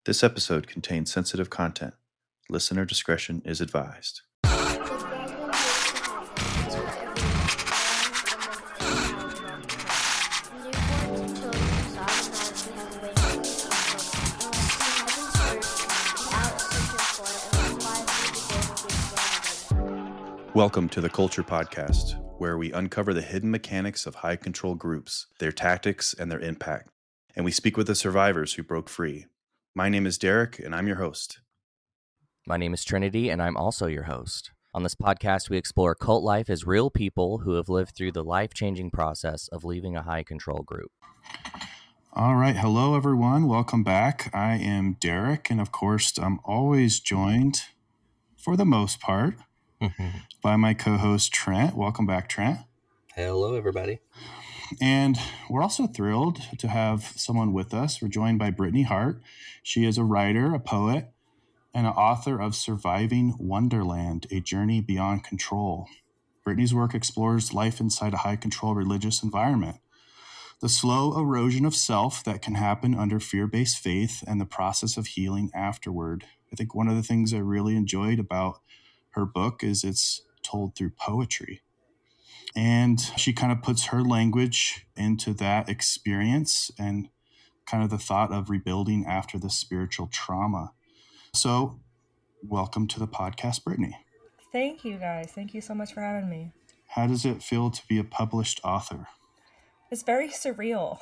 This episode contains sensitive content. Listener discretion is advised. Welcome to the Culture Podcast, where we uncover the hidden mechanics of high control groups, their tactics, and their impact. And we speak with the survivors who broke free. My name is Derek, and I'm your host. My name is Trinity, and I'm also your host. On this podcast, we explore cult life as real people who have lived through the life-changing process of leaving a high control group. All right. Hello, everyone. Welcome back. I am Derek, and of course, I'm always joined, for the most part, by my co-host, Trent. Welcome back, Trent. Hello, everybody. And we're also thrilled to have someone with us. We're joined by Brittany Hart. She is a writer, a poet, and an author of Surviving Wonderland, A Journey Beyond Control. Brittany's work explores life inside a high-control religious environment, the slow erosion of self that can happen under fear-based faith, and the process of healing afterward. I think one of the things I really enjoyed about her book is it's told through poetry. And she kind of puts her language into that experience and kind of the thought of rebuilding after the spiritual trauma. So, welcome to the podcast, Brittany. Thank you, guys. Thank you so much for having me. How does it feel to be a published author? It's very surreal.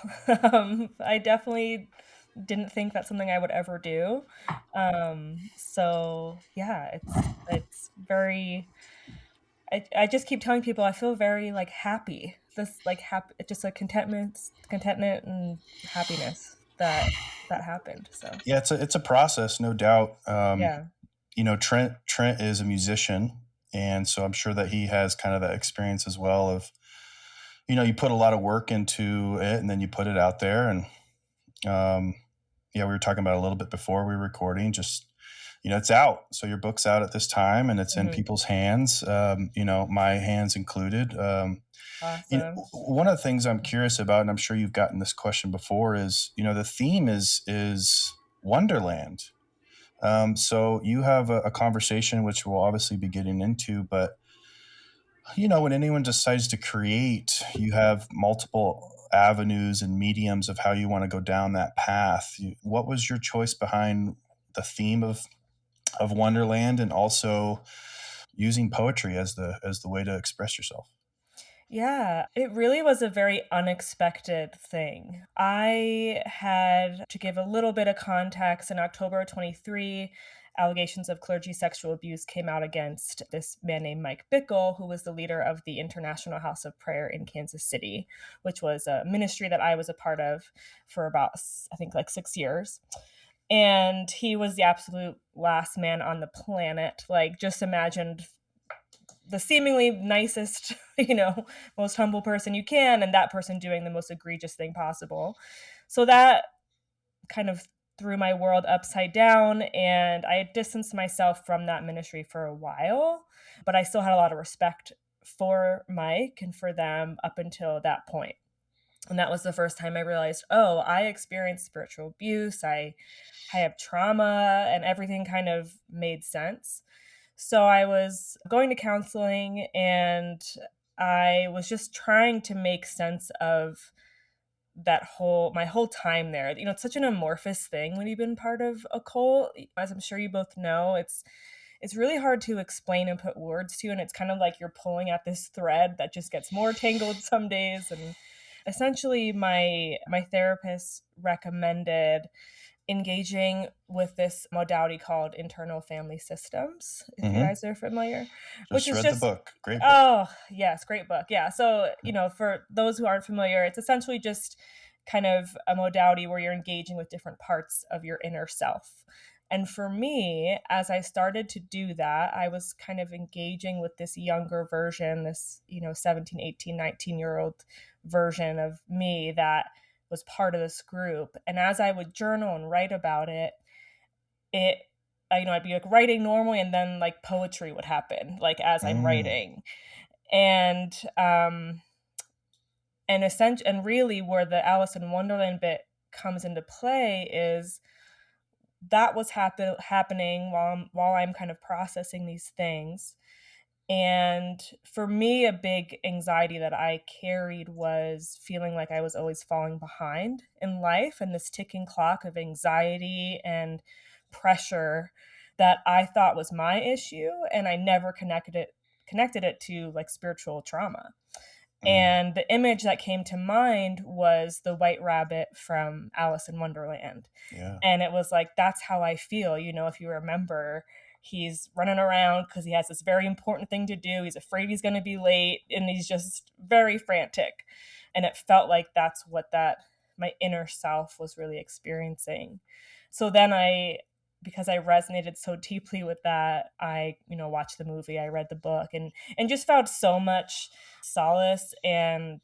I definitely didn't think that's something I would ever do. So yeah, it's very. I just keep telling people I feel very happy. This happy, just a contentment and happiness that happened. So yeah, it's a process, no doubt. Yeah. You know, Trent is a musician, and so I'm sure that he has kind of that experience as well of, you know, you put a lot of work into it and then you put it out there. And we were talking about it a little bit before we were recording, just, you know, it's out. So your book's out at this time and it's in people's hands, my hands included. Awesome. You know, one of the things I'm curious about, and I'm sure you've gotten this question before, is, you know, the theme is Wonderland. So you have a conversation, which we'll obviously be getting into, but, you know, when anyone decides to create, you have multiple avenues and mediums of how you want to go down that path. What was your choice behind the theme of Wonderland, and also using poetry as the way to express yourself? Yeah, it really was a very unexpected thing. I had, to give a little bit of context, in October 23, allegations of clergy sexual abuse came out against this man named Mike Bickle, who was the leader of the International House of Prayer in Kansas City, which was a ministry that I was a part of for about, I think, 6 years. And he was the absolute last man on the planet. Just imagine the seemingly nicest, most humble person you can, and that person doing the most egregious thing possible. So that kind of threw my world upside down, and I had distanced myself from that ministry for a while, but I still had a lot of respect for Mike and for them up until that point. And that was the first time I realized, I experienced spiritual abuse. I have trauma, and everything kind of made sense. So I was going to counseling, and I was just trying to make sense of my whole time there. You know, it's such an amorphous thing when you've been part of a cult. As I'm sure you both know, it's really hard to explain and put words to, and it's kind of like you're pulling at this thread that just gets more tangled some days. And essentially my therapist recommended engaging with this modality called internal family systems, if you guys are familiar. Which is read the book. Great book. Oh, yes, great book. Yeah. So, for those who aren't familiar, it's essentially just kind of a modality where you're engaging with different parts of your inner self. And for me, as I started to do that, I was kind of engaging with this younger version, this, 17, 18, 19-year-old version of me that was part of this group. And as I would journal and write about it, I'd be writing normally, and then poetry would happen as I'm writing. And really where the Alice in Wonderland bit comes into play is that was happening while I'm kind of processing these things. And for me, a big anxiety that I carried was feeling like I was always falling behind in life, and this ticking clock of anxiety and pressure that I thought was my issue, and I never connected it to like spiritual trauma. Mm, And the image that came to mind was the white rabbit from Alice in Wonderland. yeah. And it was like, that's how I feel. If you remember, he's running around because he has this very important thing to do. He's afraid he's going to be late and he's just very frantic. And it felt like that's what my inner self was really experiencing. So then because I resonated so deeply with that, I, watched the movie, I read the book, and just found so much solace and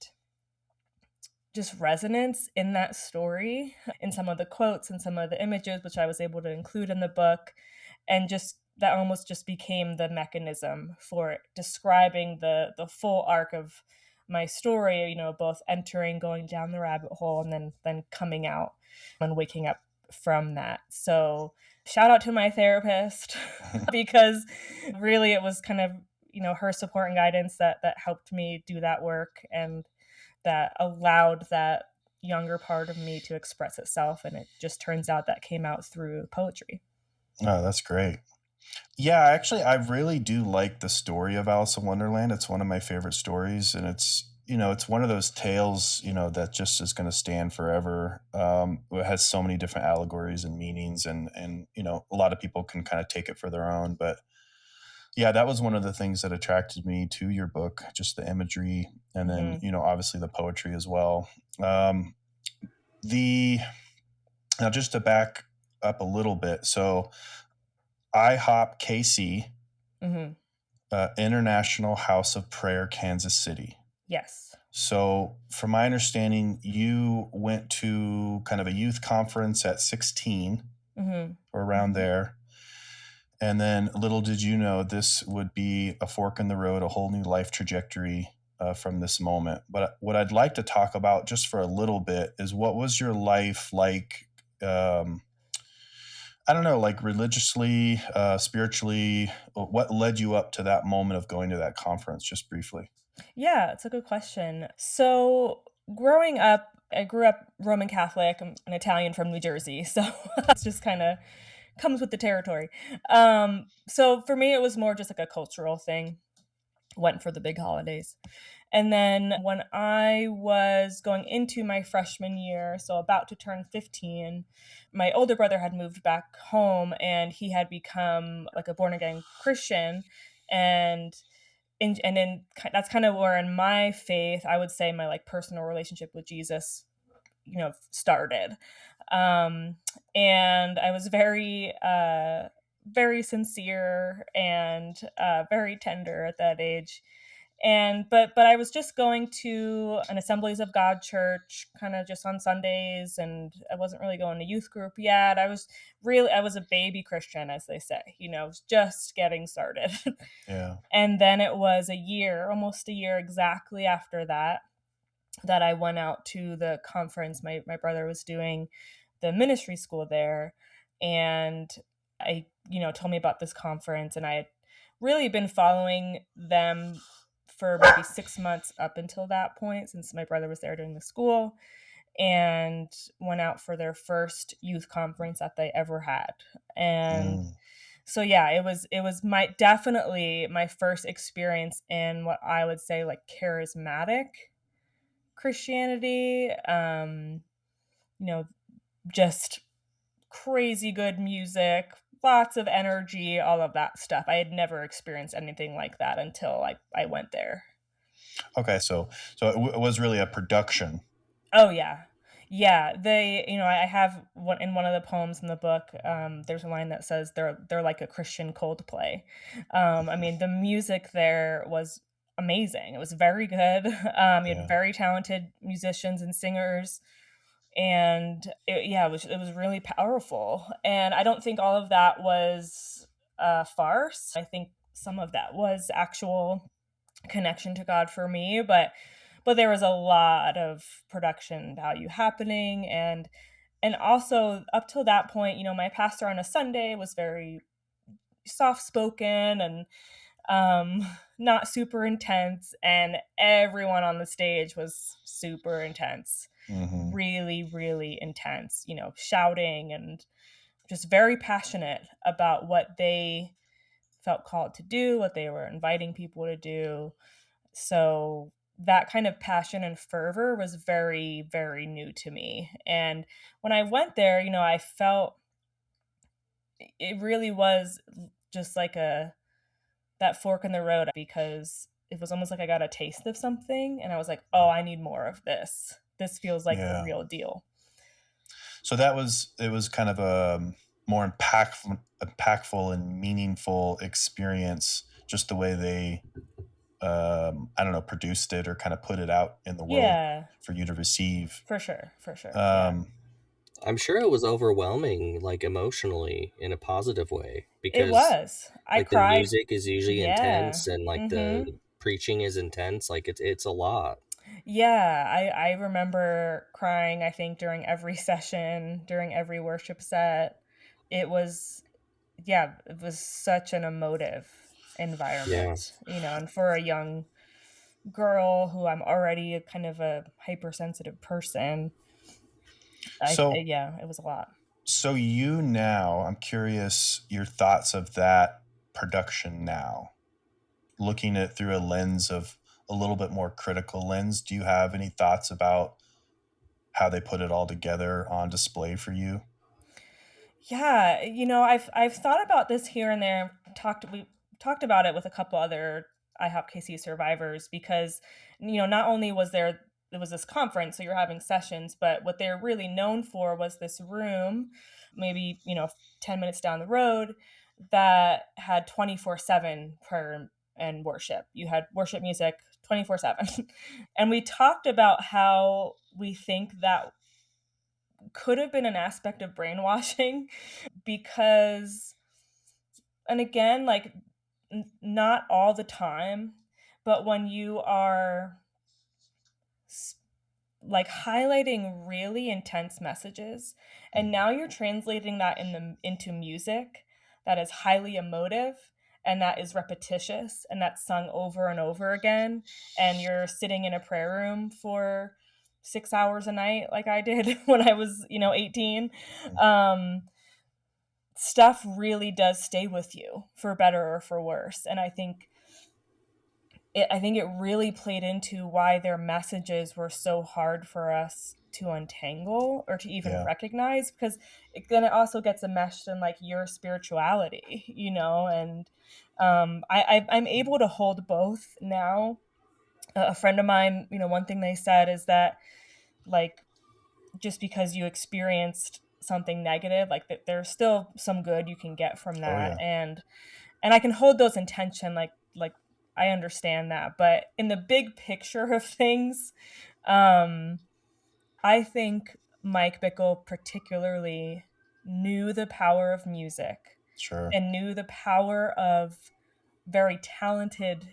just resonance in that story, in some of the quotes and some of the images, which I was able to include in the book. And just that almost just became the mechanism for describing the full arc of my story, both entering, going down the rabbit hole, and then coming out and waking up from that. So shout out to my therapist because really it was kind of, her support and guidance that helped me do that work, and that allowed that younger part of me to express itself. And it just turns out that came out through poetry. Oh, that's great. Yeah, actually, I really do like the story of Alice in Wonderland. It's one of my favorite stories, and it's one of those tales, that just is going to stand forever. It has so many different allegories and meanings, and a lot of people can kind of take it for their own. But yeah, that was one of the things that attracted me to your book, just the imagery, and then Mm-hmm. obviously the poetry as well. Um, the Now, just to back up a little bit, so IHOPKC, Mm-hmm. International House of Prayer, Kansas City. Yes. So, from my understanding, you went to kind of a youth conference at 16 Mm-hmm. or around there. And then, little did you know, this would be a fork in the road, a whole new life trajectory from this moment. But what I'd like to talk about just for a little bit is, what was your life like? I don't know, like religiously, spiritually, what led you up to that moment of going to that conference, just briefly? Yeah, it's a good question. So growing up, I grew up Roman Catholic. I'm an Italian from New Jersey, so it's just kind of comes with the territory. So for me, it was more just like a cultural thing. Went for the big holidays. And then when I was going into my freshman year, so about to turn 15, my older brother had moved back home and he had become like a born again Christian. And and then that's kind of where in my faith, I would say my like personal relationship with Jesus, started. Um, and I was very sincere and very tender at that age. And but I was just going to an Assemblies of God church kind of just on Sundays, and I wasn't really going to youth group yet. I was a baby Christian, as they say, just getting started. Yeah. And then it was almost a year exactly after that I went out to the conference. My brother was doing the ministry school there, and I, told me about this conference, and I had really been following them for maybe 6 months up until that point, since my brother was there during the school, and went out for their first youth conference that they ever had. And Mm, so yeah, it was definitely my first experience in what I would say like charismatic Christianity. You know, just crazy good music, lots of energy, all of that stuff. I had never experienced anything like that until I went there. okay, so it was really a production. Oh yeah. Yeah, I have in one of the poems in the book, there's a line that says they're like a Christian Coldplay. I mean, the music there was amazing. It was very good. You had Yeah. very talented musicians and singers, and it was really powerful. And I don't think all of that was a farce. I think some of that was actual connection to God for me, but there was a lot of production value happening. And And also up till that point, my pastor on a Sunday was very soft spoken and not super intense, and everyone on the stage was super intense. Mm-hmm. Really, really intense, shouting and just very passionate about what they felt called to do, what they were inviting people to do. So that kind of passion and fervor was very, very new to me. And when I went there, I felt it really was just like that fork in the road, because it was almost like I got a taste of something and I was like, oh, I need more of this. This feels like the real deal. So it was kind of a more impactful and meaningful experience, just the way they, I don't know, produced it or kind of put it out in the world for you to receive. For sure. I'm sure it was overwhelming, like emotionally, in a positive way, because it was. I cried. The music is usually intense, and like the preaching is intense. Like it's a lot. Yeah, I remember crying, I think, during every session, during every worship set. It was such an emotive environment, and for a young girl who I'm already a kind of a hypersensitive person. It was a lot. So I'm curious your thoughts of that production now, looking at it through a lens of a little bit more critical lens. Do you have any thoughts about how they put it all together on display for you? Yeah, I've thought about this here and there. We talked about it with a couple other IHOPKC survivors, because not only was there was this conference, so you're having sessions, but what they're really known for was this room, maybe 10 minutes down the road, that had 24/7 prayer and worship. You had worship music 24/7, and we talked about how we think that could have been an aspect of brainwashing, because, and again, like, not all the time, but when you are like highlighting really intense messages, and now you're translating that into music that is highly emotive and that is repetitious and that's sung over and over again, and you're sitting in a prayer room for 6 hours a night like I did when I was 18. Stuff really does stay with you, for better or for worse. And I think it really played into why their messages were so hard for us to untangle or to even recognize, because then it also gets enmeshed in like your spirituality, and I'm able to hold both now. A friend of mine, one thing they said is that, like, just because you experienced something negative, like there's still some good you can get from that. And I can hold those in tension, like I understand that, but in the big picture of things, I think Mike Bickle particularly knew the power of music, and knew the power of very talented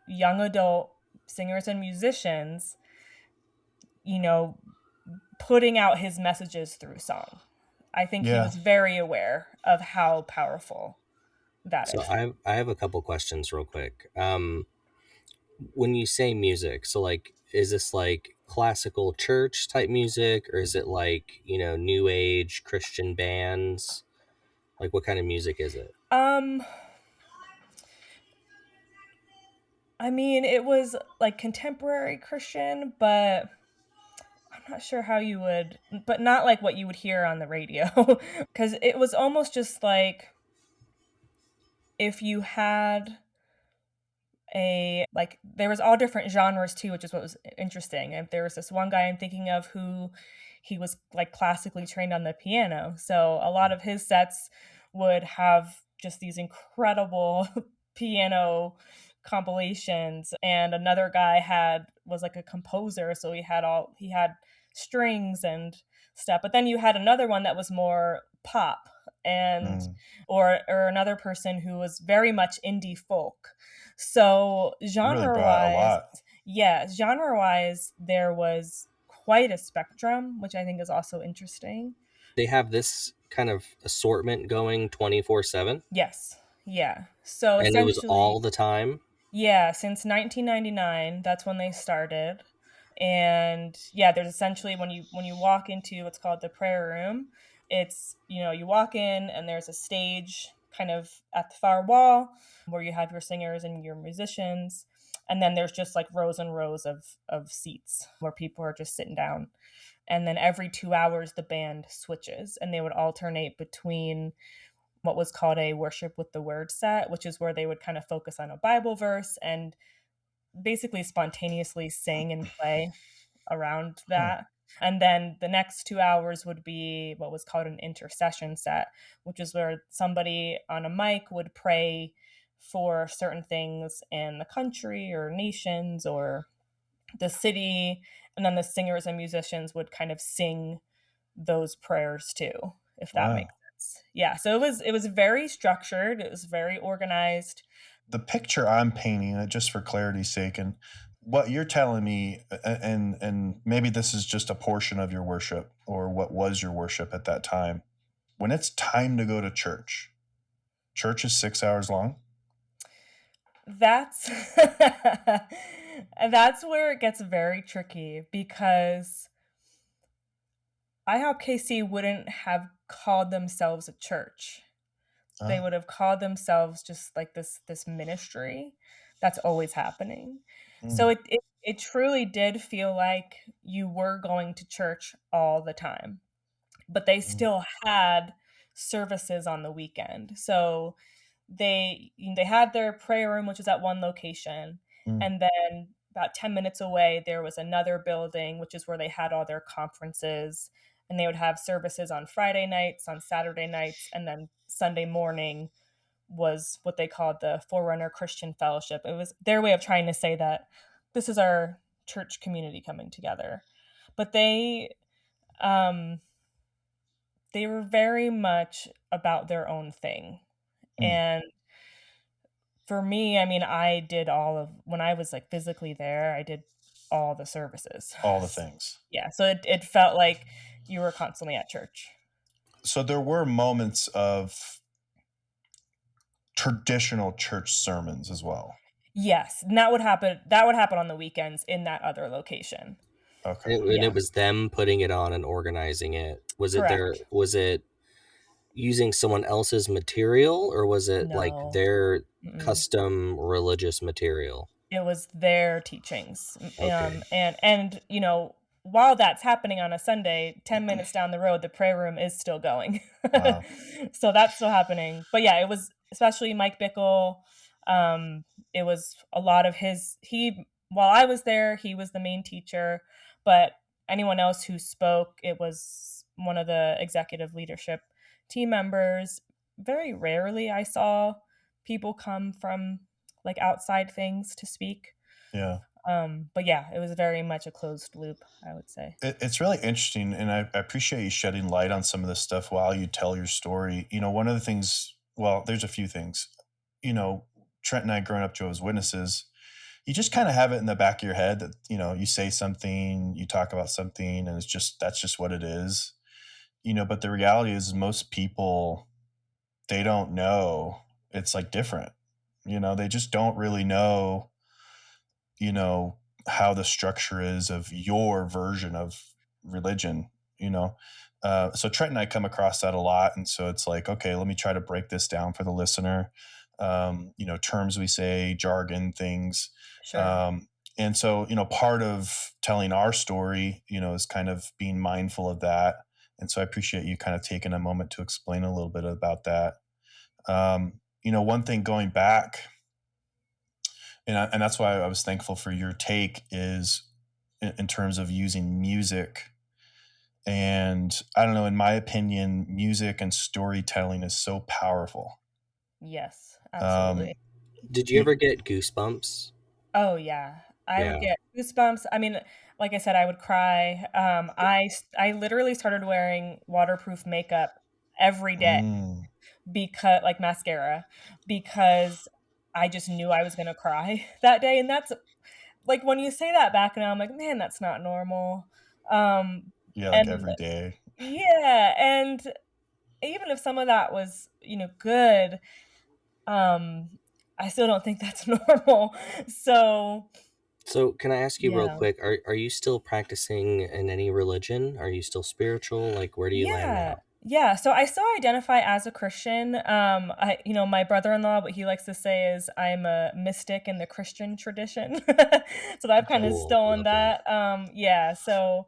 young adult singers and musicians, putting out his messages through song. I think he was very aware of how powerful that is. So I have a couple questions real quick. When you say music, so like, is this like classical church type music, or is it like, new age Christian bands? Like, what kind of music is it? I mean, it was like contemporary Christian, but I'm not sure how you would, but not like what you would hear on the radio. Because it was almost just like if you had there was all different genres too, which is what was interesting. And there was this one guy I'm thinking of who he was like classically trained on the piano. So a lot of his sets would have just these incredible piano compilations, and another guy was like a composer, so he had strings and stuff. But then you had another one that was more pop, and or another person who was very much indie folk. So genre wise, there was quite a spectrum, which I think is also interesting. They have this kind of assortment going 24/7, Yes. Yeah. So and it was essentially, all the time. yeah, since 1999, that's when they started. And yeah, there's essentially when you walk into what's called the prayer room, it's, you walk in and there's a stage kind of at the far wall where you have your singers and your musicians. And then there's just like rows and rows of seats where people are just sitting down. And then every 2 hours the band switches and they would alternate between what was called a worship with the word set, which is where they would kind of focus on a Bible verse and basically spontaneously sing and play around Hmm. that. And then the next 2 hours would be what was called an intercession set, which is where somebody on a mic would pray for certain things in the country or nations or the city. And then the singers and musicians would kind of sing those prayers too, if that Wow. makes sense. Yeah. So it was very structured, it was very organized. The picture I'm painting, just for clarity's sake, and what you're telling me, and maybe this is just a portion of your worship or what was your worship at that time. When it's time to go to church, church is 6 hours long. That's that's where it gets very tricky because IHOPKC wouldn't have called themselves a church. They Uh, would have called themselves just like this ministry that's always happening. So mm, it truly did feel like you were going to church all the time, but they mm, still had services on the weekend. So they had their prayer room, which was at one location, mm, and then about 10 minutes away there was another building, which is where they had all their conferences, and they would have services on Friday nights, on Saturday nights, and then Sunday morning was what they called the Forerunner Christian Fellowship. It was their way of trying to say that this is our church community coming together. But um they were very much about their own thing. mm. And for me, I mean, I did all of when I was like physically there, I did all the services. All the things. Yeah, so it felt like you were constantly at church. So there were moments of traditional church sermons as well. Yes, and that would happen on the weekends in that other location. Okay. And it Yeah, was them putting it on and organizing it. Was it their? correct. Was it using someone else's material, or was it like No. their Mm-mm. custom religious material? It was their teachings. Okay. And while that's happening on a Sunday, 10 minutes down the road, the prayer room is still going. Wow. So that's still happening. But yeah, it was especially Mike Bickle. It was a lot of while I was there, he was the main teacher, but anyone else who spoke, it was one of the executive leadership team members. Very rarely I saw people come from like outside things to speak. Yeah. But yeah, it was very much a closed loop, I would say. It's really interesting, and I appreciate you shedding light on some of this stuff while you tell your story. One of the things, well, there's a few things. Trent and I growing up Jehovah's Witnesses, you just kind of have it in the back of your head that, you say something, you talk about something, and that's just what it is. But the reality is most people, they don't know it's like different. They just don't really know, you know, how the structure is of your version of religion, you know. So Trent and I come across that a lot, and so it's like, okay, let me try to break this down for the listener. Terms we say, jargon, things, Sure. um, and so part of telling our story, is kind of being mindful of that. And so I appreciate you kind of taking a moment to explain a little bit about that. One thing going back, and that's why I was thankful for your take is in terms of using music. And I don't know, in my opinion, music and storytelling is so powerful. Yes, Um, absolutely. Did you you, ever get goosebumps? Oh yeah, I would Yeah. get goosebumps. I mean, like I said, I would cry. I literally started wearing waterproof makeup every day mm, because like mascara because I just knew I was gonna cry that day, and that's like when you say that back now, I'm like, man, that's not normal. Yeah, like And every day. yeah, and even if some of that was, good, I still don't think that's normal. So, So, can I ask you real yeah. quick, are you still practicing in any religion? Are you still spiritual? Like, where do you land Yeah. now? Yeah, so I still identify as a Christian. My brother-in-law, what he likes to say is I'm a mystic in the Christian tradition. So I've kind of Okay. Cool. stolen Love that. that. Yeah, so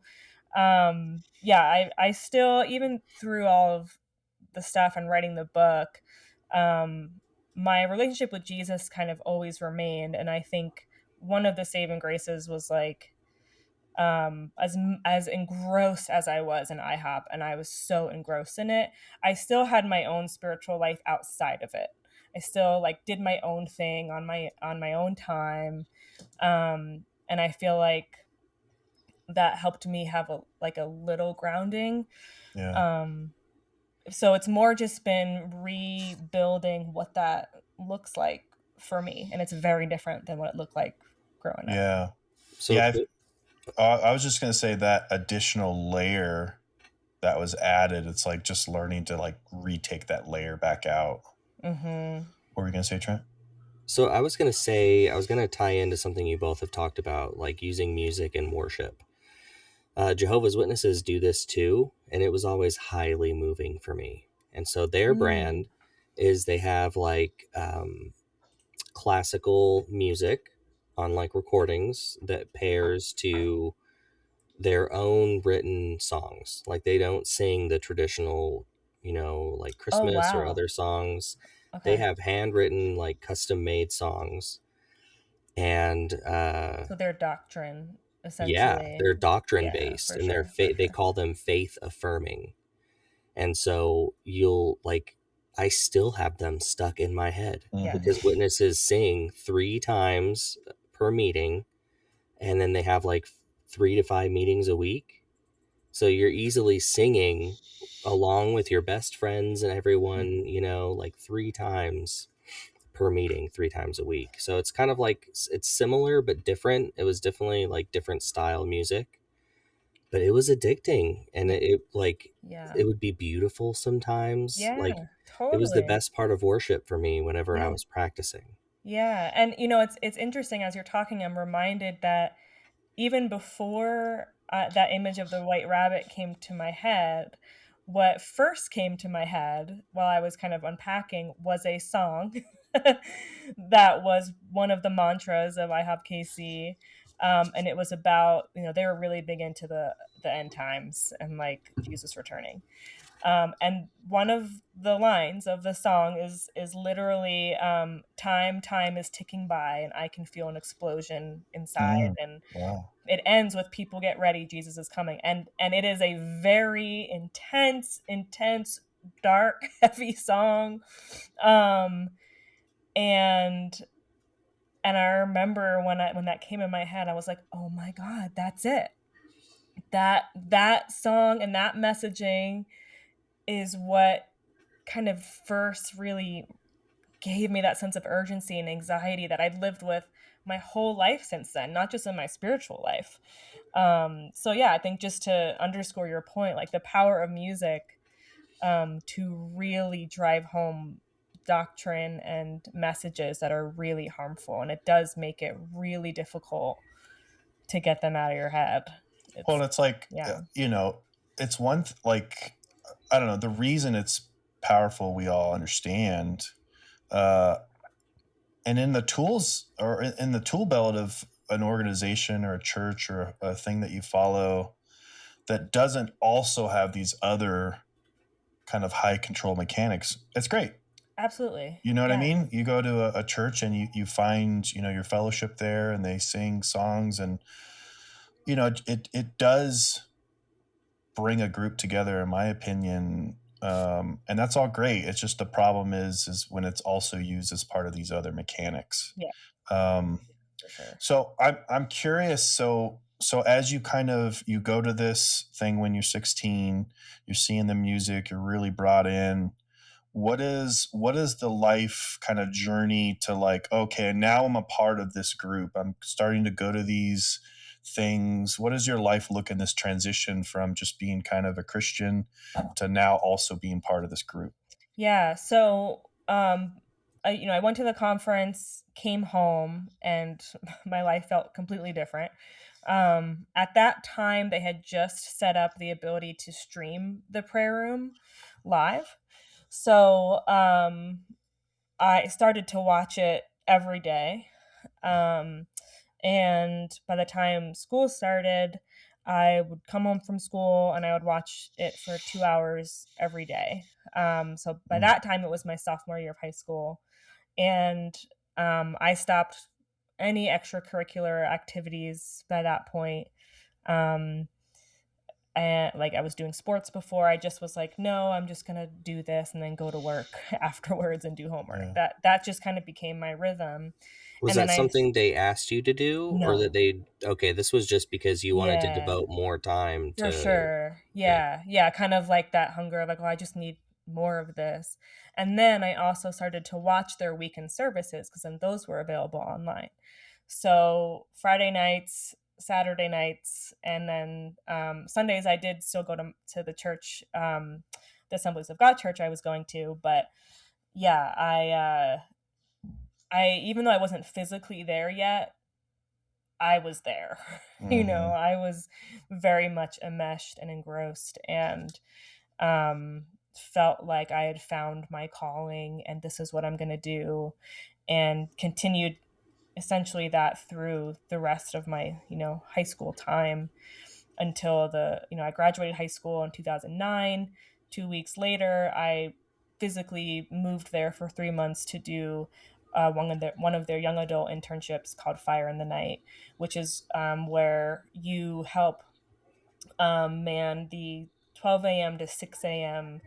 yeah, I still, even through all of the stuff and writing the book, um my relationship with Jesus kind of always remained, and I think one of the saving graces was like, as engrossed as I was in IHOP, and I was so engrossed in it, I still had my own spiritual life outside of it. I still like did my own thing on my own time, and I feel like that helped me have a little grounding. Yeah. um so it's more just been rebuilding what that looks like for me, and it's very different than what it looked like growing up. Yeah. So, Yeah. I was just going to say that additional layer that was added, it's like just learning to like retake that layer back out. Hmm. What were you going to say, Trent? so I was gonna say, I was gonna tie into something you both have talked about, like using music in worship. Jehovah's Witnesses do this too, and it was always highly moving for me. And so their Mm. brand is they have like classical music on like recordings that pairs to their own written songs. Like they don't sing the traditional, like Oh, Christmas or wow. other songs. They Okay. have handwritten, like custom made songs. And So their doctrine, yeah, essentially. they're doctrine Yeah, based, for and sure, for they sure. call them faith affirming. And so you'll like, I still have them stuck in my head Yeah. Mm-hmm. because witnesses sing 3 times per meeting, and then they have like 3 to 5 meetings a week. So you're easily singing along with your best friends and everyone, like 3 times per meeting, 3 times a week. So it's kind of like, it's similar but different. It was definitely like different style music, but it was addicting, and Yeah. it would be beautiful sometimes. Like Yeah, it was the totally. best part of worship for me whenever I Yeah. was practicing. Yeah, and, it's interesting as you're talking, I'm reminded that even before, that image of the white rabbit came to my head, what first came to my head while I was kind of unpacking was a song that was one of the mantras of IHOPKC, and it was about, they were really big into the end times and like Jesus returning. And one of the lines of the song is literally, time is ticking by and I can feel an explosion inside, Mm. and Wow. it ends with people get ready, Jesus is coming. And it is a very intense, dark, heavy song. Um and and I remember when that came in my head, I was like, "Oh my god, that's it." That song and that messaging is what kind of first really gave me that sense of urgency and anxiety that I'd lived with my whole life since then, not just in my spiritual life. So yeah, I think just to underscore your point, like the power of music, to really drive home doctrine and messages that are really harmful, and it does make it really difficult to get them out of your head. Well, It's it's like, yeah, it's like, I don't know, the reason it's powerful, we all understand. Uh, and in the tools or in the tool belt of an organization or a church or a thing that you follow that doesn't also have these other kind of high control mechanics, it's great. absolutely. You know what I Yeah, mean? You go to a church and you find, your fellowship there and they sing songs and, it does bring a group together, in my opinion. And that's all great. It's just the problem is when it's also used as part of these other mechanics. yeah, Um, for sure. so I'm curious. So as you kind of you go to this thing when you're 16, you're seeing the music, you're really brought in. What is the life kind of journey to like, okay, now I'm a part of this group. I'm starting to go to things? What does your life look in this transition from just being kind of a Christian to now also being part of this group? Yeah. So, I went to the conference, came home, and my life felt completely different. At that time, they had just set up the ability to stream the prayer room live. So, I started to watch it every day. Um, and by the time school started, I would come home from school and I would watch it for 2 hours every day. So by Mm, that time, it was my sophomore year of high school. And I stopped any extracurricular activities by that point. Um, and like I was doing sports before, I just was like, no, I'm just gonna do this and then go to work afterwards and do homework. yeah. That just kind of became my rhythm. Was And then that I something they asked you to do, or that no, they okay, this was just because you wanted to yeah, devote more time for to sure. okay. Yeah, yeah, kind of like that hunger of like, oh, I just need more of this. And then I also started to watch their weekend services because then those were available online. So Friday nights, Saturday nights, and then Sundays, I did still go to the church, the Assemblies of God church I was going to. But yeah, I even though I wasn't physically there yet, I was there. Hmm. I was very much enmeshed and engrossed, and um, felt like I had found my calling, and this is what I'm going to do, and continued essentially that through the rest of my high school time until I graduated high school in 2009. 2 weeks later, I physically moved there for 3 months to do one of their young adult internships called Fire in the Night, which is where you help man the 12 a.m. to 6 a.m.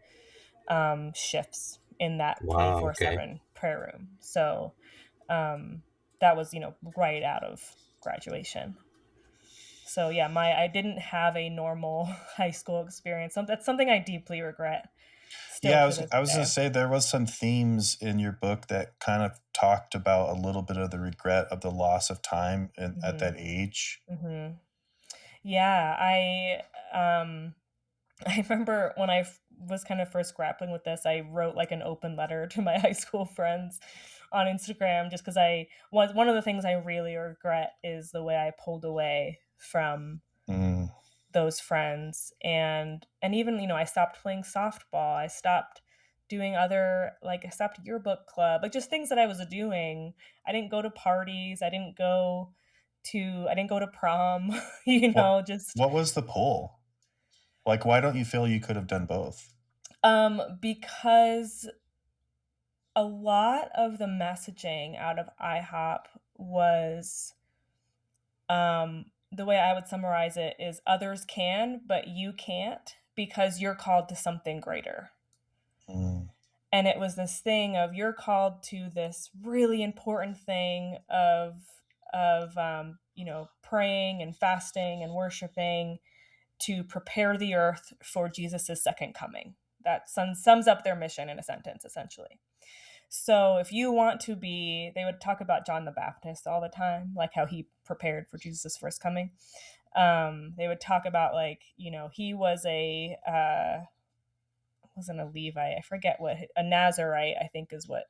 Shifts in that Wow, okay. 24/7 prayer room. So that was right out of graduation. So yeah, my I didn't have a normal high school experience. That's something I deeply regret still Yeah, to this I was gonna day. say there was some themes in your book that kind of talked about a little bit of the regret of the loss of time at Hmm. that age. Hmm. Yeah, um I remember when was kind of first grappling with this, I wrote like an open letter to my high school friends on Instagram just because I was one of the things I really regret is the way I pulled away from Mm, those friends, and even I stopped playing softball. I stopped doing other, like I stopped yearbook club, like just things that I was doing. I didn't go to parties. I didn't go to prom. what Just what was the pull? Like, why don't you feel you could have done both? because a lot of the messaging out of IHOP was the way I would summarize it is others can, but you can't because you're called to something greater. Mm, And it was this thing of you're called to this really important thing of praying and fasting and worshiping to prepare the earth for Jesus's second coming. That sums up their mission in a sentence, essentially. So if you want to be, they would talk about John the Baptist all the time, like how he prepared for Jesus' first coming. They would talk about like, he was a wasn't a Levite. I forget what a Nazarite, I think is what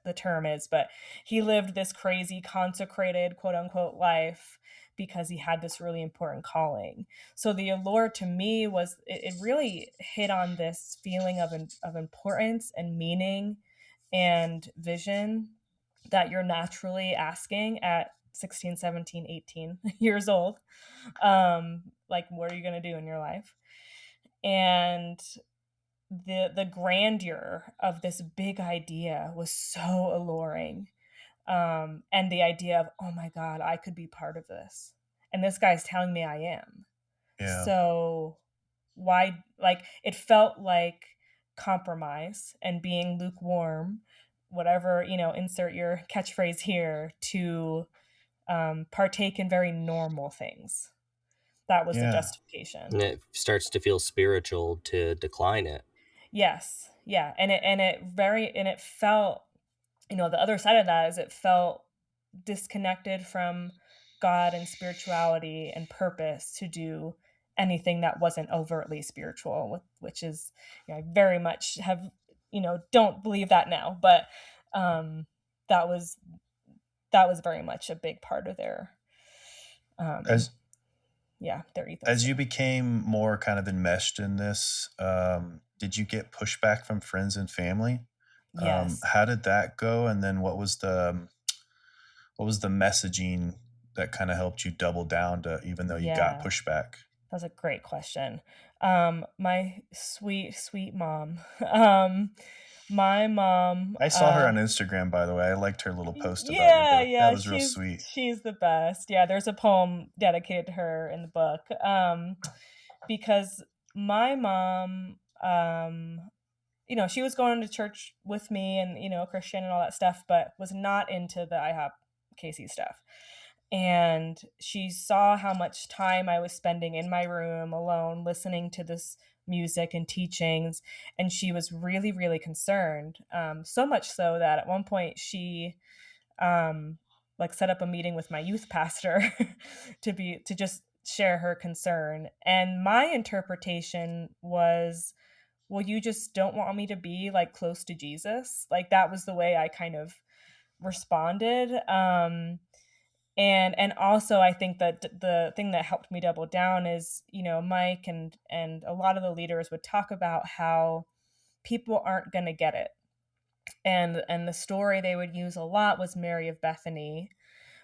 the term is, but he lived this crazy consecrated quote unquote life because he had this really important calling. So the allure to me was it really hit on this feeling of importance and meaning and vision that you're naturally asking at 16, 17, 18 years old. Like what are you going to do in your life? And the grandeur of this big idea was so alluring, and the idea of, oh my god, I could be part of this, and this guy's telling me I am. yeah, So why, like, it felt like compromise and being lukewarm, whatever, insert your catchphrase here, to partake in very normal things. That was the yeah, justification. And it starts to feel spiritual to decline it. Yes, yeah, and it felt, the other side of that is it felt disconnected from God and spirituality and purpose to do anything that wasn't overtly spiritual, which is, I very much have, don't believe that now, but um, that was very much a big part of their um, As their ethos as you there. became more kind of enmeshed in this, did you get pushback from friends and family? Yes. How did that go? And then what was the messaging that kind of helped you double down to even though you got Yeah. pushback? That's a great question. My sweet, sweet mom. My mom, I saw her on Instagram, by the way. I liked her little post about your yeah, book. That yeah, was real sweet. she's the best. Yeah, there's a poem dedicated to her in the book. Because my mom, she was going to church with me and, Christian and all that stuff, but was not into the IHOPKC stuff. And she saw how much time I was spending in my room alone listening to this music and teachings. And she was really, really concerned. So much so that at one point she like set up a meeting with my youth pastor to just share her concern. And my interpretation was, well, you just don't want me to be like close to Jesus. Like that was the way I kind of responded. And also I think that the thing that helped me double down is, Mike and a lot of the leaders would talk about how people aren't going to get it. And the story they would use a lot was Mary of Bethany,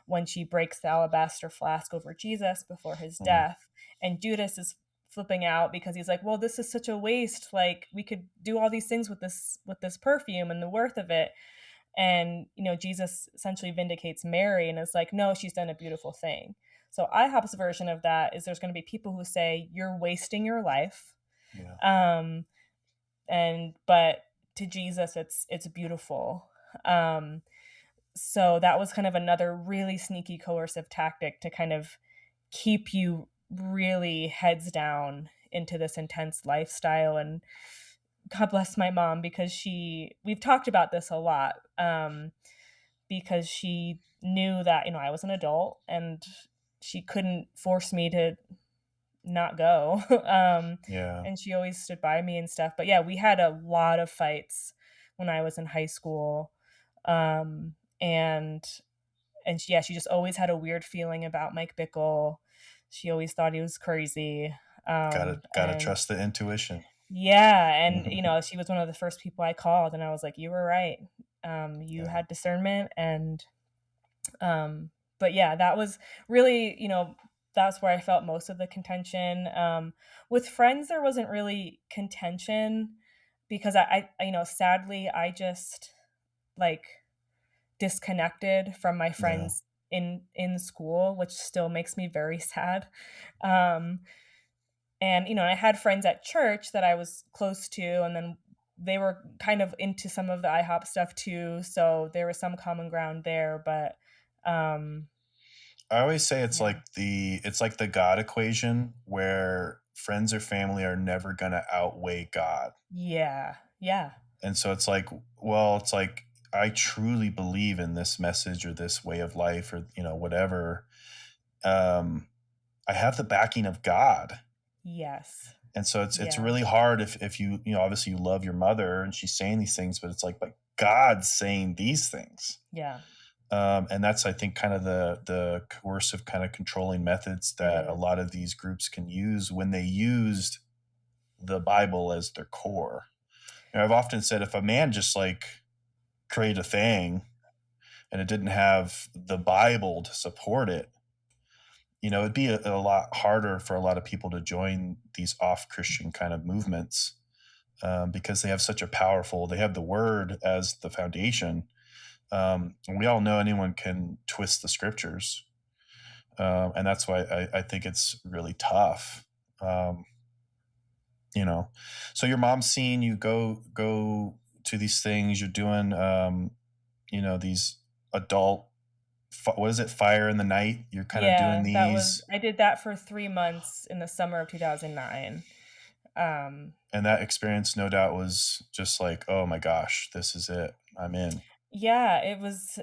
when she breaks the alabaster flask over Jesus before his Mm, death. And Judas is flipping out because he's like, well, this is such a waste. Like we could do all these things with this perfume and the worth of it. And, Jesus essentially vindicates Mary and is like, no, she's done a beautiful thing. So IHOP's version of that is there's going to be people who say you're wasting your life. yeah. But to Jesus, it's beautiful. So that was kind of another really sneaky coercive tactic to kind of keep you really heads down into this intense lifestyle. And God bless my mom, because we've talked about this a lot, because she knew that, I was an adult and she couldn't force me to not go. Yeah. And she always stood by me and stuff. But yeah, we had a lot of fights when I was in high school. And she just always had a weird feeling about Mike Bickle. She always thought he was crazy. Gotta And trust the intuition. yeah, and she was one of the first people I called, and I was like, "You were right. You Yeah. had discernment." And but yeah, that was really, that's where I felt most of the contention. With friends, there wasn't really contention because sadly, I just like disconnected from my Yeah. friends in school, which still makes me very sad. Um, and I had friends at church that I was close to, and then they were kind of into some of the IHOP stuff too, so there was some common ground there. But um, I always say it's yeah, like the God equation where friends or family are never gonna outweigh God. yeah, yeah, And so it's like, well, it's like I truly believe in this message or this way of life or whatever. Um, I have the backing of God. yes, And so it's yeah, really hard if obviously you love your mother and she's saying these things, but it's like, but God's saying these things. yeah, And that's, I think, kind of the coercive kind of controlling methods it that a is. lot of these groups can use when they used the Bible as their core. I've often said if a man just like create a thing and it didn't have the Bible to support it, it'd be a lot harder for a lot of people to join these off Christian kind of movements because they have they have the word as the foundation. And we all know anyone can twist the scriptures. And that's why I think it's really tough. Um, so your mom's seeing you go to these things. You're doing, these adult. What is it? Fire in the night. You're kind of doing Yeah, these, I did that for 3 months in the summer of 2009. Um, and that experience, no doubt, was just like, oh my gosh, this is it. I'm in. yeah, it was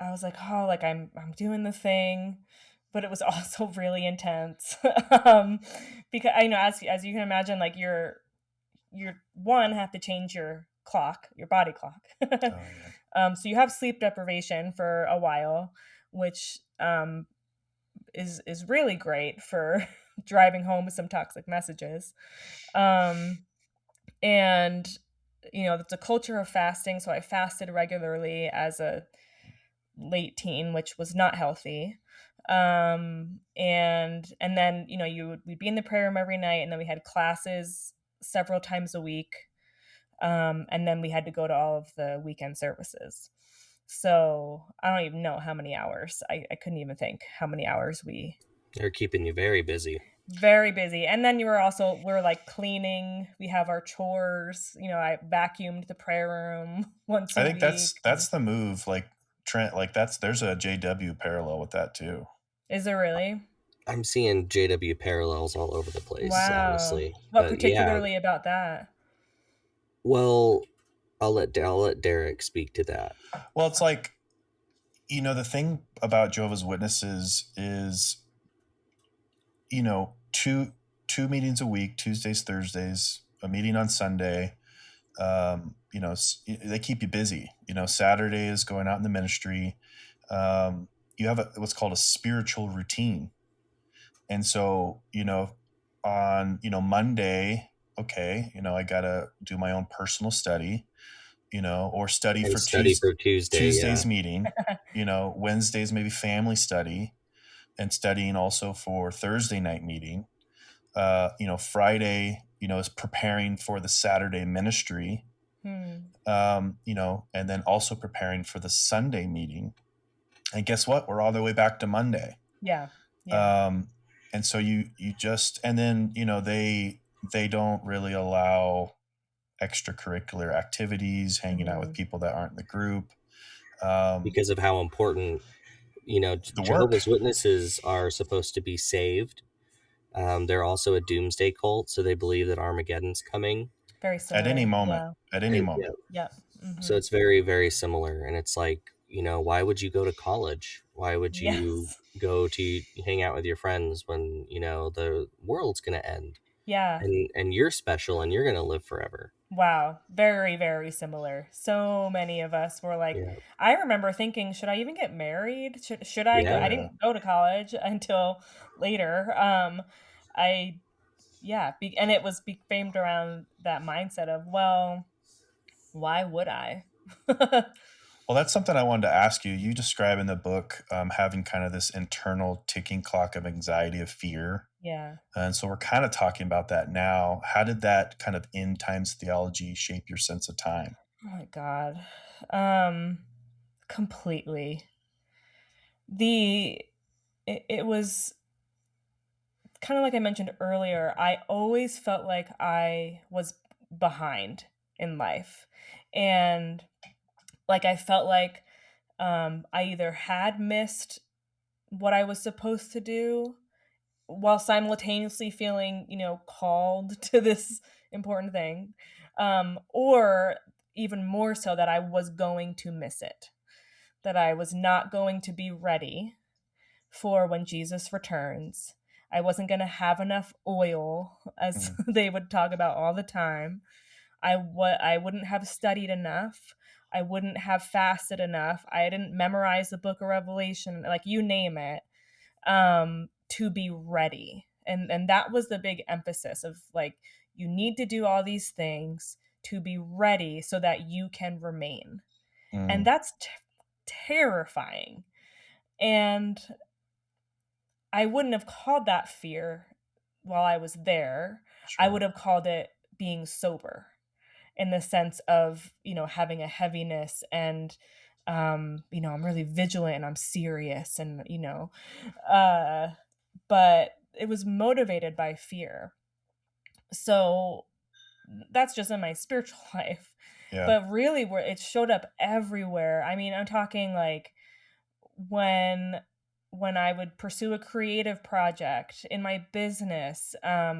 I was like, oh, like I'm doing the thing, but it was also really intense. Because I know, as you can imagine, like you're one have to change your clock, your body clock. Oh yeah. So you have sleep deprivation for a while, which is really great for driving home with some toxic messages. Um, and it's a culture of fasting, so I fasted regularly as a late teen, which was not healthy. And then we'd be in the prayer room every night, and then we had classes several times a week. And then we had to go to all of the weekend services. So I don't even know how many hours. I couldn't even think how many hours we. They're keeping you very busy. Very busy. And then we're like cleaning. We have our chores. I vacuumed the prayer room once a I week. think that's the move. Like Trent, like there's a JW parallel with that too. Is there really? I'm seeing JW parallels all over the place, Wow. honestly. What But particularly about that? Well, I'll let Derek speak to that. Well, it's like, the thing about Jehovah's Witnesses is, two meetings a week, Tuesdays, Thursdays, a meeting on Sunday. They keep you busy. Saturday is going out in the ministry. You have what's called a spiritual routine. And so, on, Monday, okay, I got to do my own personal study, or study And for study for Tuesday's yeah. meeting, Wednesdays, maybe family study, and studying also for Thursday night meeting. Friday, is preparing for the Saturday ministry, and then also preparing for the Sunday meeting. And guess what? We're all the way back to Monday. Yeah. And so you just, and then, they don't really allow extracurricular activities, hanging out with people that aren't in the group. Because of how important, Jehovah's Witnesses are supposed to be saved. They're also a doomsday cult, so they believe that Armageddon's coming. Very similar. At any moment. Yeah. At any moment. Yeah. Mm-hmm. So it's very, very similar. And it's like, why would you go to college? Why would you go to hang out with your friends when, the world's going to end? Yeah. And you're special and you're going to live forever. Wow. Very, very similar. So many of us were like, I remember thinking, should I even get married? Should I go? I didn't go to college until later. And it was framed around that mindset of, well, why would I? Well, that's something I wanted to ask you. You describe in the book having kind of this internal ticking clock of anxiety, of fear. Yeah. And so we're kind of talking about that now. How did that kind of end times theology shape your sense of time? Oh my God. Completely. It was kind of like I mentioned earlier, I always felt like I was behind in life. And like I felt like I either had missed what I was supposed to do while simultaneously feeling, called to this important thing, or even more so that I was going to miss it, that I was not going to be ready for when Jesus returns. I wasn't going to have enough oil, as they would talk about all the time. I wouldn't have studied enough. I wouldn't have fasted enough. I didn't memorize the book of Revelation, like you name it, to be ready. And that was the big emphasis of like, you need to do all these things to be ready so that you can remain. And that's terrifying. And I wouldn't have called that fear while I was there. Sure. I would have called it being sober, in the sense of, having a heaviness and, I'm really vigilant and I'm serious and, but it was motivated by fear. So that's just in my spiritual life. Yeah. But really, where it showed up everywhere. I mean, I'm talking like when I would pursue a creative project, in my business,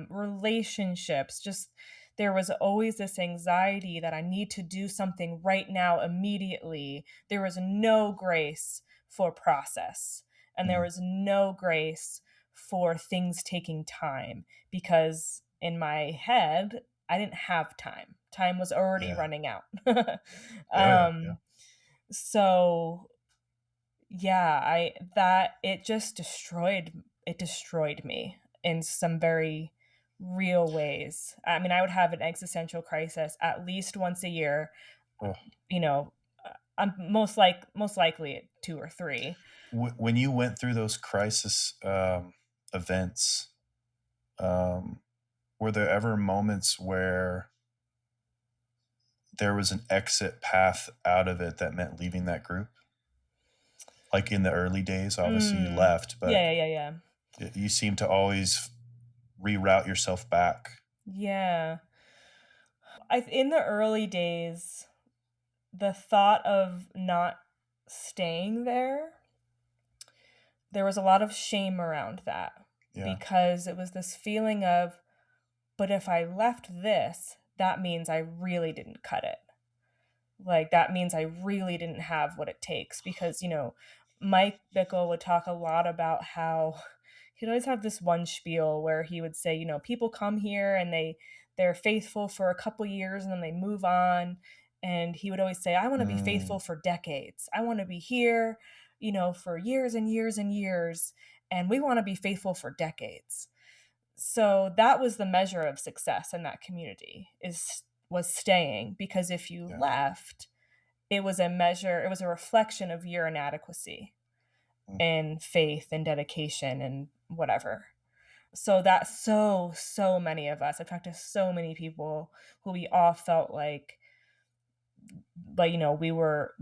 relationships, just there was always this anxiety that I need to do something right now, immediately. There was no grace for process, and there was no grace for things taking time, because in my head, I didn't have time. Time was already running out. Yeah. So yeah, it just destroyed me in some very real ways. I mean, I would have an existential crisis at least once a year. Oh. You know, I'm most likely at 2 or 3. When you went through those crisis events, were there ever moments where there was an exit path out of it that meant leaving that group? Like in the early days, obviously you left, but Yeah. you seem to always reroute yourself back. Yeah. In the early days, the thought of not staying there was a lot of shame around that, because it was this feeling of, but if I left this, that means I really didn't cut it. Like, that means I really didn't have what it takes, because, Mike Bickle would talk a lot about how he'd always have this one spiel where he would say, people come here and they're faithful for a couple years and then they move on. And he would always say, I want to be faithful for decades. I want to be here, for years and years and years. And we want to be faithful for decades. So that was the measure of success in that community, was staying, because if you left, it was a reflection of your inadequacy in faith and dedication and whatever. So that so many of us, I've talked to so many people who we all felt like we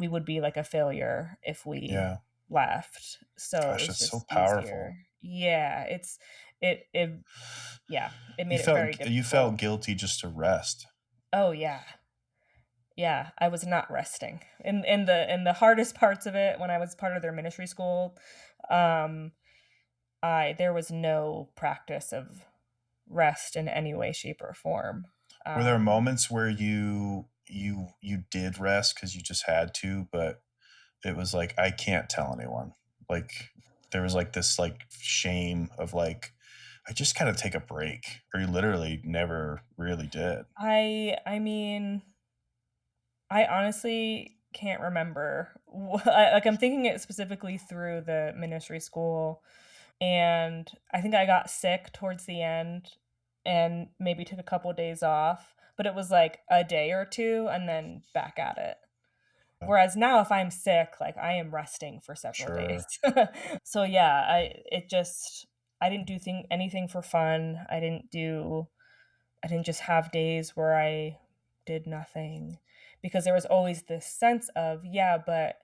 would be like a failure if we left. So gosh, it was it's just so powerful. easier. Yeah, it made it very difficult. You felt guilty just to rest. Oh yeah. Yeah, I was not resting. In the hardest parts of it, when I was part of their ministry school, there was no practice of rest in any way, shape, or form. Were there moments where you did rest because you just had to, but it was like, I can't tell anyone? Like, there was like this like shame of like, I just gotta take a break, or you literally never really did? I mean, I honestly can't remember. I'm thinking it specifically through the ministry school, and I think I got sick towards the end and maybe took a couple of days off, but it was like a day or two and then back at it. Whereas now, if I'm sick, like, I am resting for several days. So yeah, I didn't do anything for fun. I didn't just have days where I did nothing, because there was always this sense of, but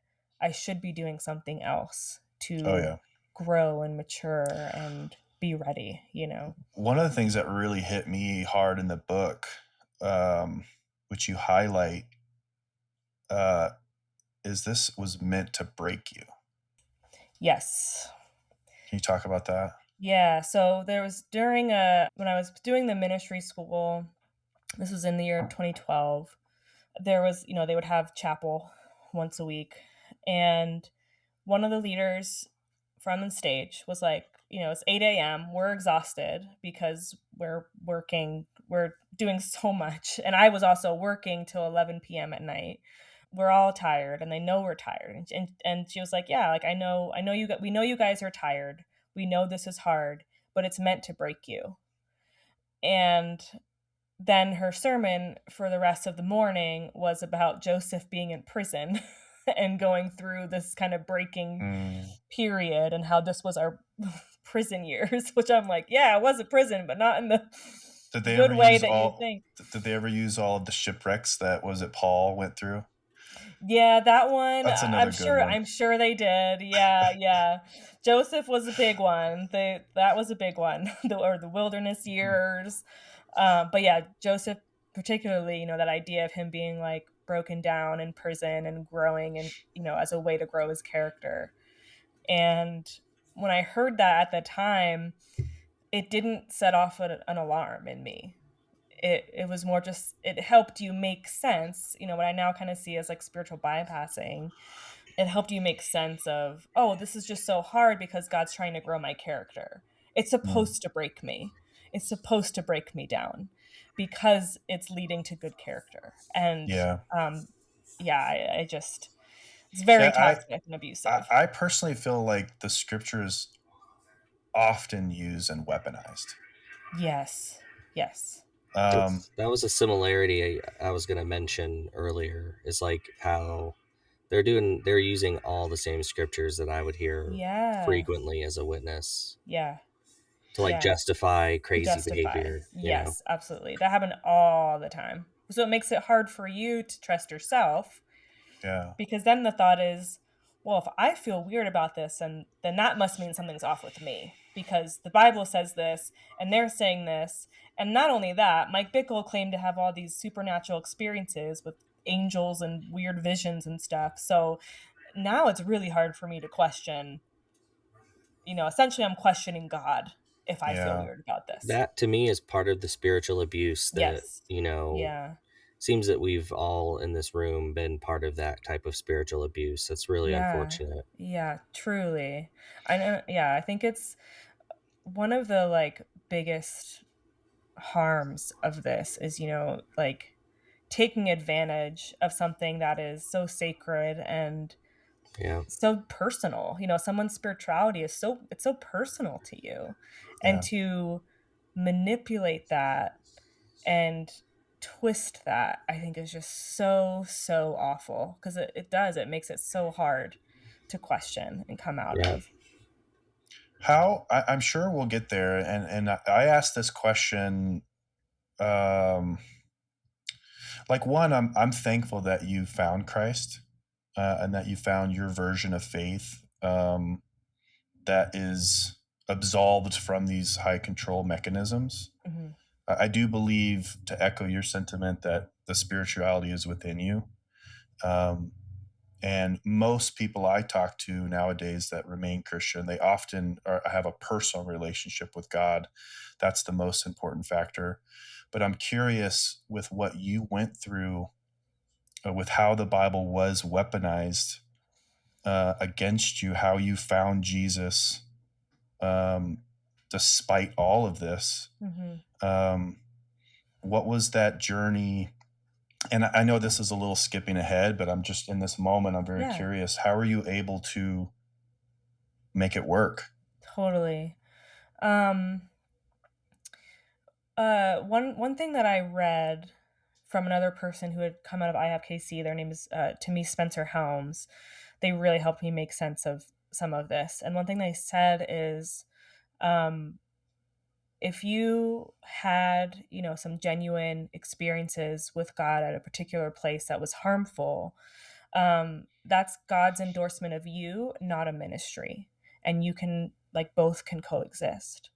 I should be doing something else to grow and mature and be ready, One of the things that really hit me hard in the book, which you highlight, is this was meant to break you. Yes. Can you talk about that? Yeah. So there was when I was doing the ministry school, this was in the year 2012, there was, they would have chapel once a week. And one of the leaders from the stage was like, it's 8 a.m. We're exhausted because we're working. We're doing so much. And I was also working till 11 p.m. at night. We're all tired, and they know we're tired. And she was like, yeah, like, we know you guys are tired. We know this is hard, but it's meant to break you. And then her sermon for the rest of the morning was about Joseph being in prison and going through this kind of breaking period, and how this was our prison years, which I'm like, yeah, it was a prison, but not in the good way that you think. Did they ever use all of the shipwrecks that Paul went through? Yeah, that one. That's another good one. I'm sure they did. Yeah. Joseph was a big one. That was a big one. Or the wilderness years. But yeah, Joseph particularly, that idea of him being like broken down in prison and growing, and as a way to grow his character. And when I heard that at the time, it didn't set off an alarm in me. It was more just, it helped you make sense, what I now kind of see as like spiritual bypassing. It helped you make sense of, oh, this is just so hard because God's trying to grow my character. It's Mm. supposed to break me. It's supposed to break me down because it's leading to good character. And Yeah. yeah, I just, it's very Yeah. toxic and I, abusive. I personally feel like the scriptures often used and weaponized. Yes. Yes. That was a similarity I was going to mention earlier. Is like how they're using all the same scriptures that I would hear Yeah. frequently as a witness Yeah. to like Yeah. justify To crazy justify. behavior, Yes, absolutely. That happened all the time. So it makes it hard for you to trust yourself, Yeah. because then the thought is, well, if I feel weird about this, and then that must mean something's off with me because the Bible says this and they're saying this. And not only that, Mike Bickle claimed to have all these supernatural experiences with angels and weird visions and stuff. So now it's really hard for me to question, essentially I'm questioning God if I feel Yeah. weird about this. That to me is part of the spiritual abuse that, Yes. Yeah. seems that we've all in this room been part of that type of spiritual abuse. That's really Yeah. unfortunate. Yeah, truly. I know, yeah, I think it's one of the like biggest harms of this is, like taking advantage of something that is so sacred and Yeah. so personal. Someone's spirituality is it's so personal to you. And Yeah. to manipulate that and twist that, I think is just so, so awful, because it makes it so hard to question and come out Yeah. of. I'm sure we'll get there. And I asked this question, like one, I'm thankful that you found Christ, and that you found your version of faith, that is absolved from these high control mechanisms. Mm-hmm. I do believe, to echo your sentiment, that the spirituality is within you. Um, and most people I talk to nowadays that remain Christian, they often have a personal relationship with God. That's the most important factor. But I'm curious, with what you went through, with how the Bible was weaponized against you, how you found Jesus, despite all of this. Mm-hmm. What was that journey? And I know this is a little skipping ahead, but I'm just in this moment, I'm very Yeah. curious. How are you able to make it work? Totally. One thing that I read from another person who had come out of IHOPKC, their name is to me Spencer Helms. They really helped me make sense of some of this. And one thing they said is, if you had, some genuine experiences with God at a particular place that was harmful, that's God's endorsement of you, not a ministry. And you can, like, both can coexist.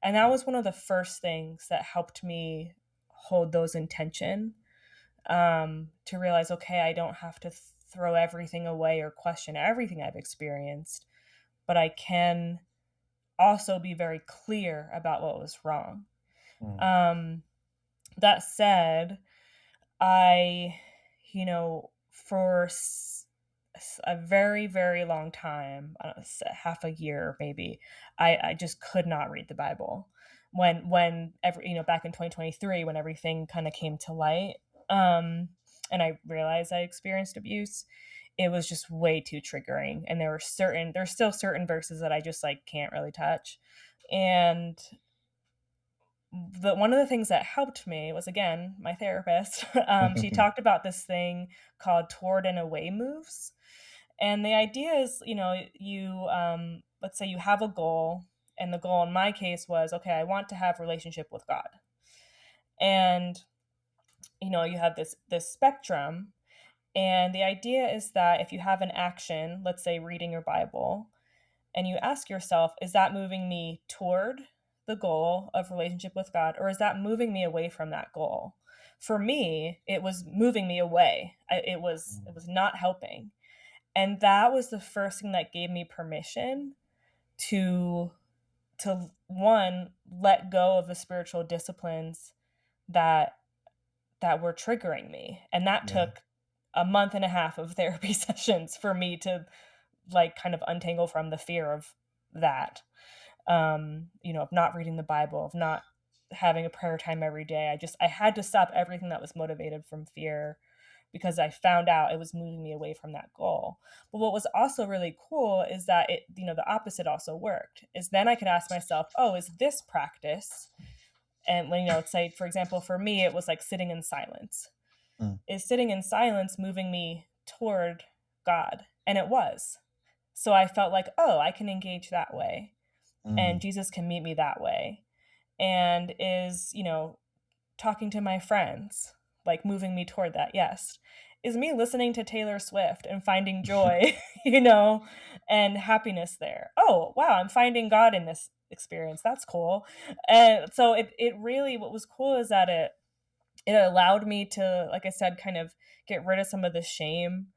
And that was one of the first things that helped me hold those in tension, to realize, okay, I don't have to throw everything away or question everything I've experienced, but I can also be very clear about what was wrong. That said, I, for a very, very long time, I don't know, half a year maybe, I just could not read the Bible. When back in 2023, when everything kind of came to light, and I realized I experienced abuse, it was just way too triggering. And there's still certain verses that I just like can't really touch. And one of the things that helped me was, again, my therapist. She talked about this thing called toward and away moves. And the idea is, you, let's say you have a goal, and the goal in my case was, okay, I want to have a relationship with God. And, you have this spectrum. And the idea is that if you have an action, let's say reading your Bible, and you ask yourself, is that moving me toward the goal of relationship with God, or is that moving me away from that goal? For me, it was moving me away. It was not helping. And that was the first thing that gave me permission to one, let go of the spiritual disciplines that were triggering me. And that Yeah. took a month and a half of therapy sessions for me to like kind of untangle from the fear of that. Of not reading the Bible, of not having a prayer time every day. I had to stop everything that was motivated from fear because I found out it was moving me away from that goal. But what was also really cool is that the opposite also worked. Is then I could ask myself, oh, is this practice? And when, say, for example, for me, it was like sitting in silence. Mm. Is sitting in silence moving me toward God? And it was. So I felt like, oh, I can engage that way. And Jesus can meet me that way. And is, talking to my friends, like moving me toward that? Yes. Is me listening to Taylor Swift and finding joy, and happiness there? Oh, wow, I'm finding God in this experience. That's cool. And so it really, what was cool is that it allowed me to, like I said, kind of get rid of some of the shame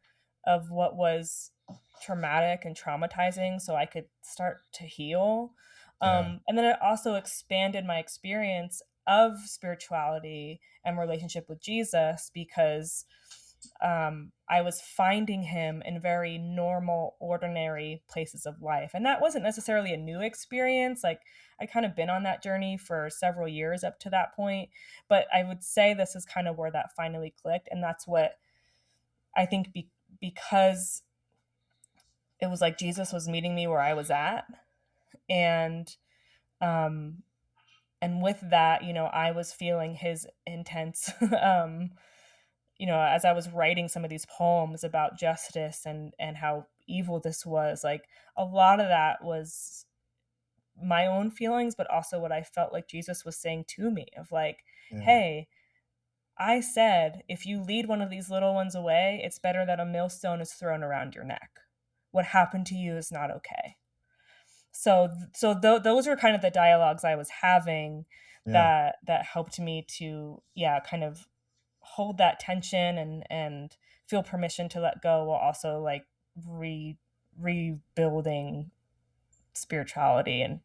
of what was traumatic and traumatizing so I could start to heal. Yeah. And then it also expanded my experience of spirituality and relationship with Jesus because I was finding him in very normal, ordinary places of life. And that wasn't necessarily a new experience. Like I kind of been on that journey for several years up to that point. But I would say this is kind of where that finally clicked. And that's what I think because it was like Jesus was meeting me where I was at. And with that, I was feeling his intense as I was writing some of these poems about justice and how evil this was, like a lot of that was my own feelings, but also what I felt like Jesus was saying to me of like, hey, I said, if you lead one of these little ones away, it's better that a millstone is thrown around your neck. What happened to you is not okay. So those are kind of the dialogues I was having that helped me to, kind of hold that tension and feel permission to let go while also like rebuilding spirituality and,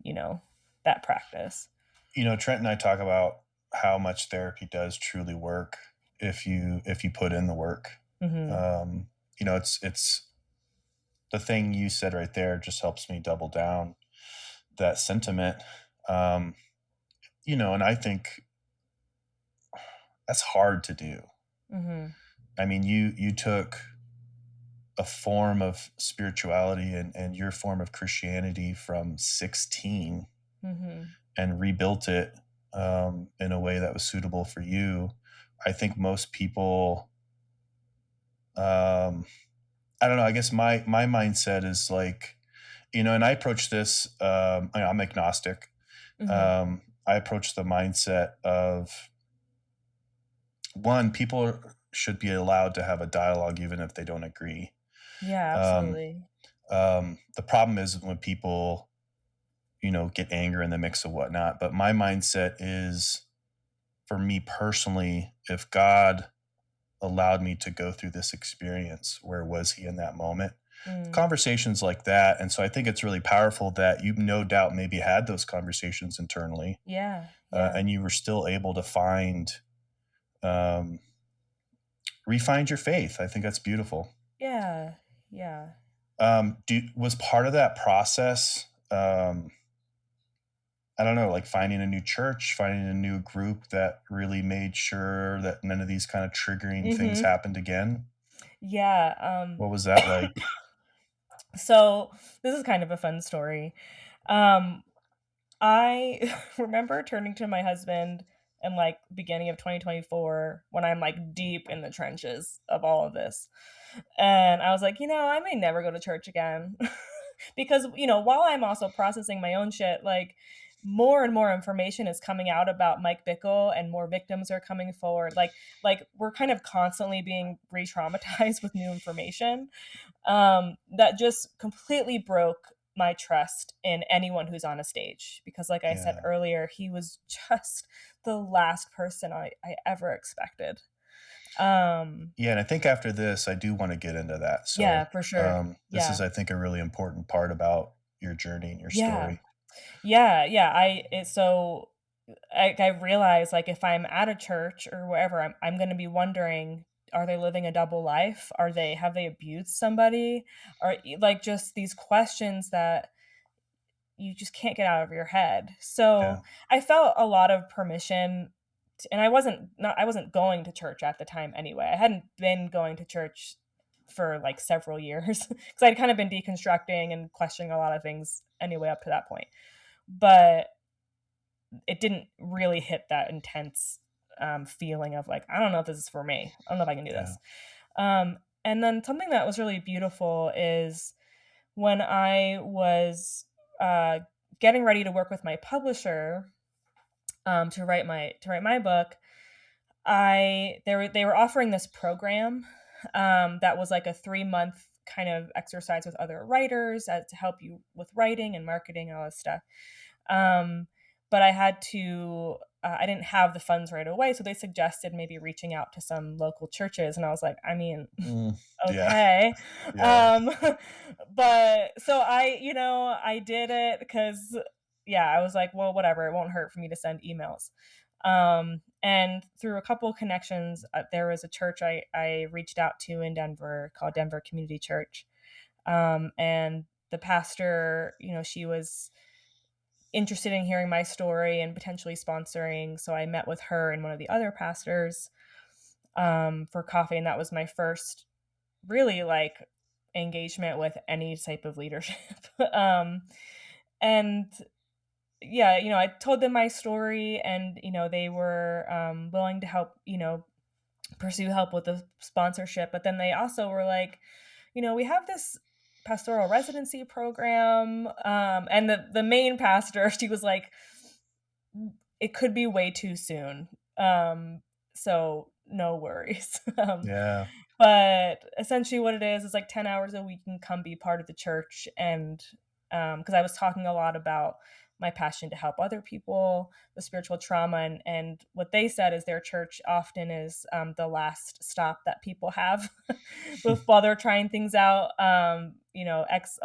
that practice. Trent and I talk about how much therapy does truly work if you put in the work. Mm-hmm. It's the thing you said right there just helps me double down that sentiment. And I think that's hard to do. Mm-hmm. I mean, you took a form of spirituality and your form of Christianity from 16 mm-hmm. and rebuilt it in a way that was suitable for you. I think most people, I don't know, I guess my mindset is like, and I approach this, I'm agnostic. Mm-hmm. I approach the mindset of, one, people should be allowed to have a dialogue even if they don't agree. Yeah, absolutely. The problem is when people, get anger in the mix of whatnot. But my mindset is, for me personally, if God allowed me to go through this experience, where was he in that moment? Conversations like that. And so I think it's really powerful that you no doubt maybe had those conversations internally. Yeah. And you were still able to refine your faith. I think that's beautiful. Yeah. Was part of that process, I don't know, like finding a new church, finding a new group that really made sure that none of these kind of triggering things happened again? Yeah. What was that like? So this is kind of a fun story. I remember turning to my husband in like beginning of 2024 when I'm like deep in the trenches of all of this. And I was like, I may never go to church again. Because, while I'm also processing my own shit, like more and more information is coming out about Mike Bickle and more victims are coming forward. Like we're kind of constantly being re-traumatized with new information that just completely broke my trust in anyone who's on a stage. Because like I said earlier, he was just the last person I ever expected. And I think after this, I do want to get into that. So yeah, for sure. This is, I think, a really important part about your journey and your story. So I realized, like, if I'm at a church or wherever, I'm going to be wondering, are they living a double life? Have they abused somebody? Or like just these questions that you just can't get out of your head. Yeah. So I felt a lot of permission, and I wasn't going to church at the time anyway. I hadn't been going to church for like several years because I'd kind of been deconstructing and questioning a lot of things anyway up to that point. But it didn't really hit that intense feeling of like, I don't know if this is for me. I don't know if I can do Yeah. this. And then something that was really beautiful is when I was uh, getting ready to work with my publisher to write my book, they were offering this program that was like a 3-month kind of exercise with other writers to help you with writing and marketing and all this stuff. But I didn't have the funds right away, so they suggested maybe reaching out to some local churches, and I was like, I mean, Yeah. okay. Yeah. But so I did it because, yeah, I was like, well, whatever, it won't hurt for me to send emails. And through a couple of connections, there was a church I reached out to in Denver called Denver Community Church. And the pastor, she was interested in hearing my story and potentially sponsoring. So I met with her and one of the other pastors for coffee. And that was my first really like engagement with any type of leadership. And yeah, I told them my story, and they were willing to help, pursue help with the sponsorship. But then they also were like, we have this pastoral residency program, and the main pastor, she was like, it could be way too soon, so no worries. Yeah. But essentially what it is like 10 hours a week and come be part of the church. And because I was talking a lot about my passion to help other people with spiritual trauma, and what they said is their church often is the last stop that people have while they're trying things out. A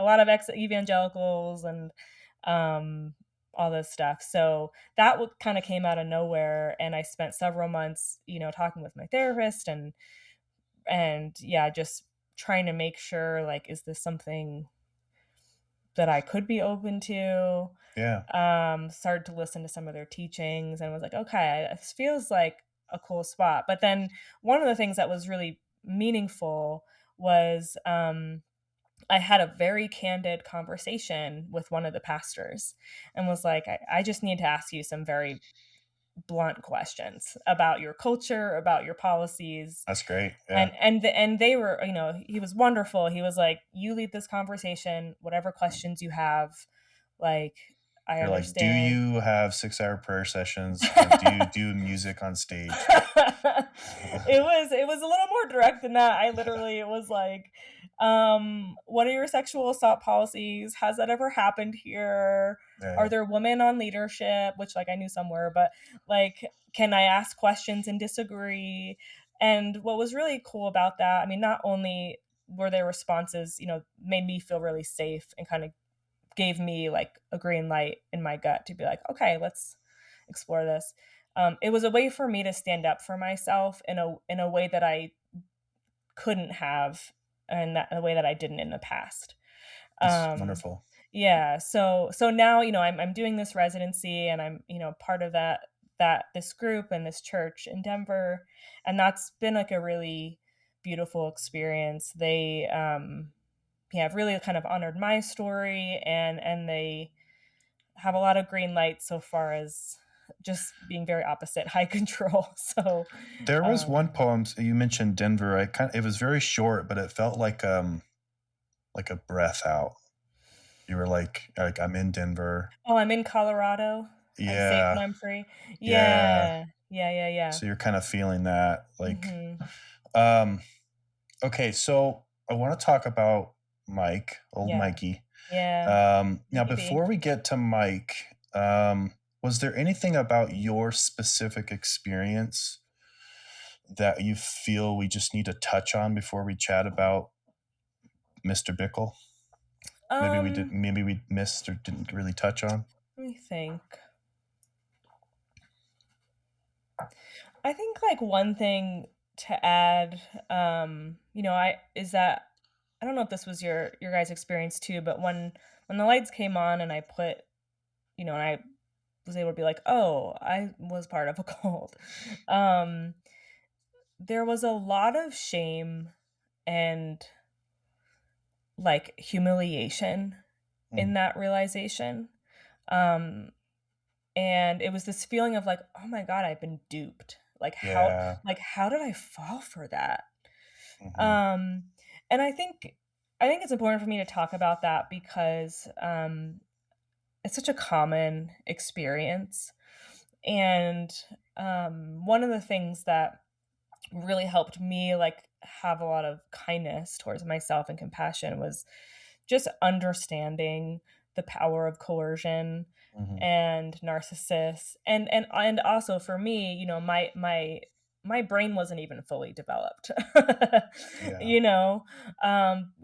lot of ex evangelicals and all this stuff. So that kind of came out of nowhere, and I spent several months talking with my therapist and yeah, just trying to make sure, like, is this something that I could be open to? Yeah. Started to listen to some of their teachings and was like, okay, this feels like a cool spot. But then one of the things that was really meaningful was I had a very candid conversation with one of the pastors and was like, I just need to ask you some very blunt questions about your culture, about your policies. That's great. Yeah. And they were, he was wonderful. He was like, you lead this conversation, whatever questions you have, like, I You're like, do understand. you have 6-hour prayer sessions, and do you do music on stage? It was a little more direct than that. I literally, it was like, what are your sexual assault policies? Has that ever happened here? Yeah. Are there women on leadership? Which, like, I knew some were, but like, can I ask questions and disagree? And what was really cool about that, I mean, not only were their responses, made me feel really safe and kind of gave me like a green light in my gut to be like, okay, let's explore this. It was a way for me to stand up for myself in a way that I couldn't have, and a way that I didn't in the past. That's wonderful. Yeah. So now, I'm doing this residency, and I'm, part of this group and this church in Denver. And that's been like a really beautiful experience. They have really kind of honored my story, and they have a lot of green lights so far as just being very opposite high control. So there was one poem you mentioned, Denver. It was very short, but it felt like a breath out. You were like I'm in Denver. Oh, I'm in Colorado. Yeah. I'm safe and I'm free. Yeah. So you're kind of feeling that, like, Mm-hmm. Okay, so I want to talk about Mike, old Yeah. Mikey. Yeah. Now, before we get to Mike, was there anything about your specific experience that you feel we just need to touch on before we chat about Mr. Bickle? Maybe we missed or didn't really touch on. Let me think. I think like one thing to add, is that I don't know if this was your guys' experience too, but when the lights came on and I put, and I was able to be like, oh, I was part of a cult. Um, there was a lot of shame and like humiliation in that realization. Um, and it was this feeling of like, oh my God, I've been duped. Yeah. Like how did I fall for that? Mm-hmm. Um, and I think it's important for me to talk about that because it's such a common experience. And one of the things that really helped me like have a lot of kindness towards myself and compassion was just understanding the power of coercion Mm-hmm. and narcissists and also for me, my brain wasn't even fully developed. Yeah. you know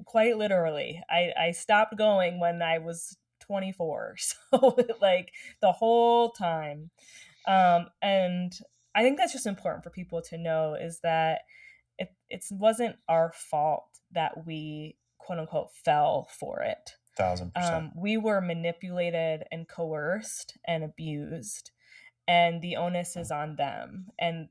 Quite literally, I stopped going when I was 24. So like the whole time. And I think that's just important for people to know is that it wasn't our fault that we quote unquote fell for it. 1,000%. We were manipulated and coerced and abused, and the onus is on them and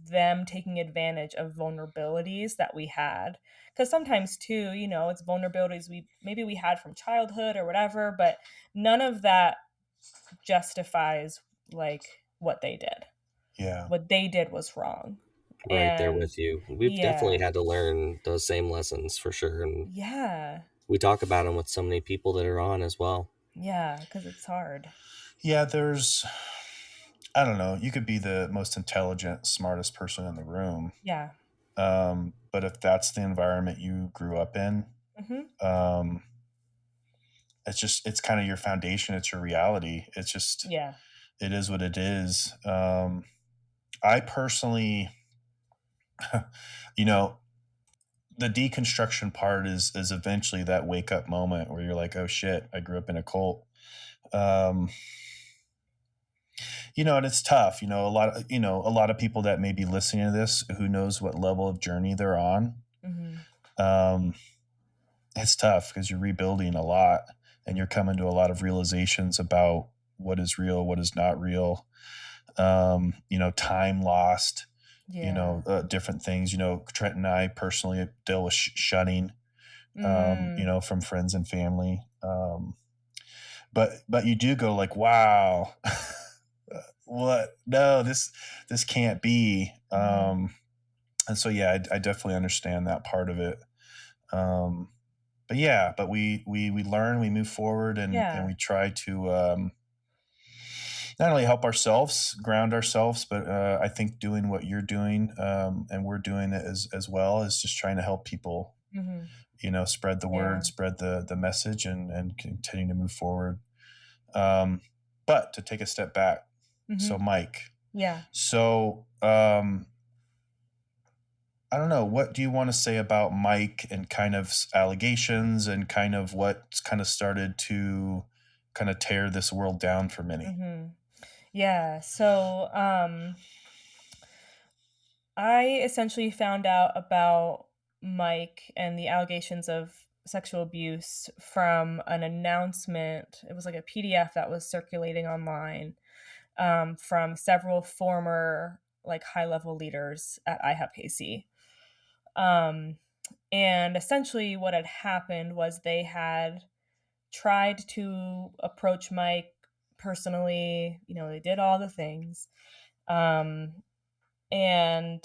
them taking advantage of vulnerabilities that we had. Because sometimes too, it's vulnerabilities we had from childhood or whatever, but none of that justifies like what they did. Yeah. What they did was wrong. Right there And with you. We've definitely yeah, had to learn those same lessons for sure. And yeah, we talk about them with so many people that are on as well. yeah, because it's hard. Yeah. I don't know, you could be the most intelligent, smartest person in the room. Yeah. But if that's the environment you grew up in, Hmm. um, it's kind of your foundation. It's your reality. Yeah. It is what it is. I personally, you know, the deconstruction part is eventually that wake up moment where you're like, oh shit, I grew up in a cult. Um, and it's tough. A lot of people that may be listening to this, who knows what level of journey they're on. Hmm. Um, it's tough because you're rebuilding a lot and you're coming to a lot of realizations about what is real, what is not real. Time lost, Yeah. different things. Trent and I personally deal with shunning, Mm. from friends and family. But you do go like, wow, what? No, this can't be. Hmm. And so, yeah, I definitely understand that part of it. But yeah, but we learn, we move forward, and Yeah. we try to not only help ourselves, ground ourselves, but I think doing what you're doing, and we're doing it as well, is just trying to help people, Hmm. spread the Yeah. word, spread the message, and continue to move forward. But to take a step back, Hmm. so Mike, Yeah. so I don't know, what do you want to say about Mike and kind of allegations and kind of what kind of started to kind of tear this world down for many? Hmm. Yeah. So, I essentially found out about Mike and the allegations of sexual abuse from an announcement. It was like a PDF that was circulating online, from several former like high level leaders at IHOPKC. Um, and essentially, what had happened was they had tried to approach Mike personally. They did all the things. Um, and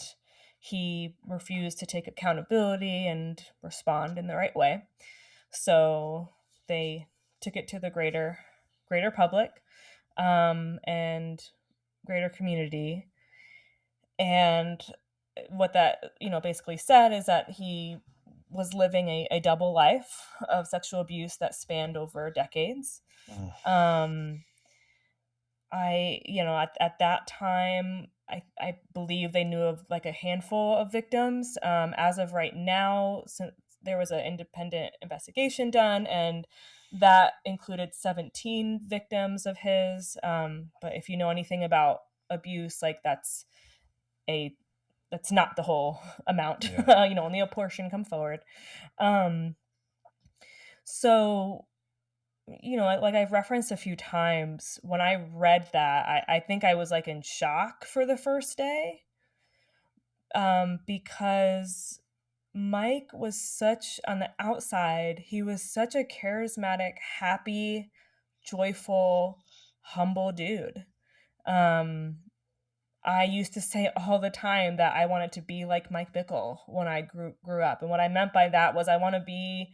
he refused to take accountability and respond in the right way. So they took it to the greater public, and greater community. And what that basically said is that he was living a double life of sexual abuse that spanned over decades. Mm. um, at that time, I believe they knew of like a handful of victims. As of right now, since there was an independent investigation done, and that included 17 victims of his. But if you know anything about abuse, like that's not the whole amount. Yeah. Only a portion come forward. Um, so like I've referenced a few times, when I read that, I think I was like in shock for the first day, because Mike was such, on the outside, he was such a charismatic, happy, joyful, humble dude. Um, I used to say all the time that I wanted to be like Mike Bickle when I grew up. And what I meant by that was I want to be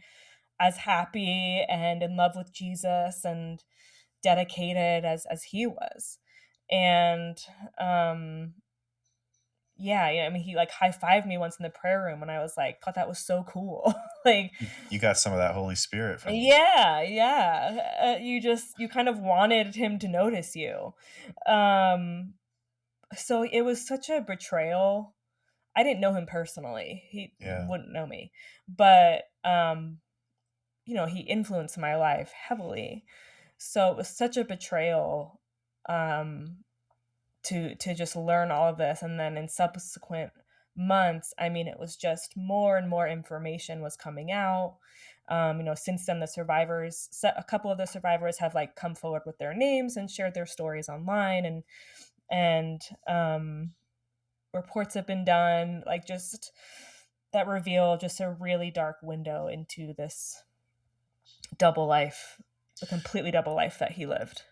as happy and in love with Jesus and dedicated as he was. And I mean, he like high-fived me once in the prayer room, and I was like, thought that was so cool. Like, You got some of that Holy Spirit from him. yeah. You kind of wanted him to notice you. So it was such a betrayal. I didn't know him personally. He Yeah. wouldn't know me. But he influenced my life heavily. So it was such a betrayal, to just learn all of this. And then in subsequent months, I mean, it was just more and more information was coming out. Since then, a couple of the survivors have like come forward with their names and shared their stories online, and reports have been done, like, just that reveal just a really dark window into this double life, a completely double life that he lived.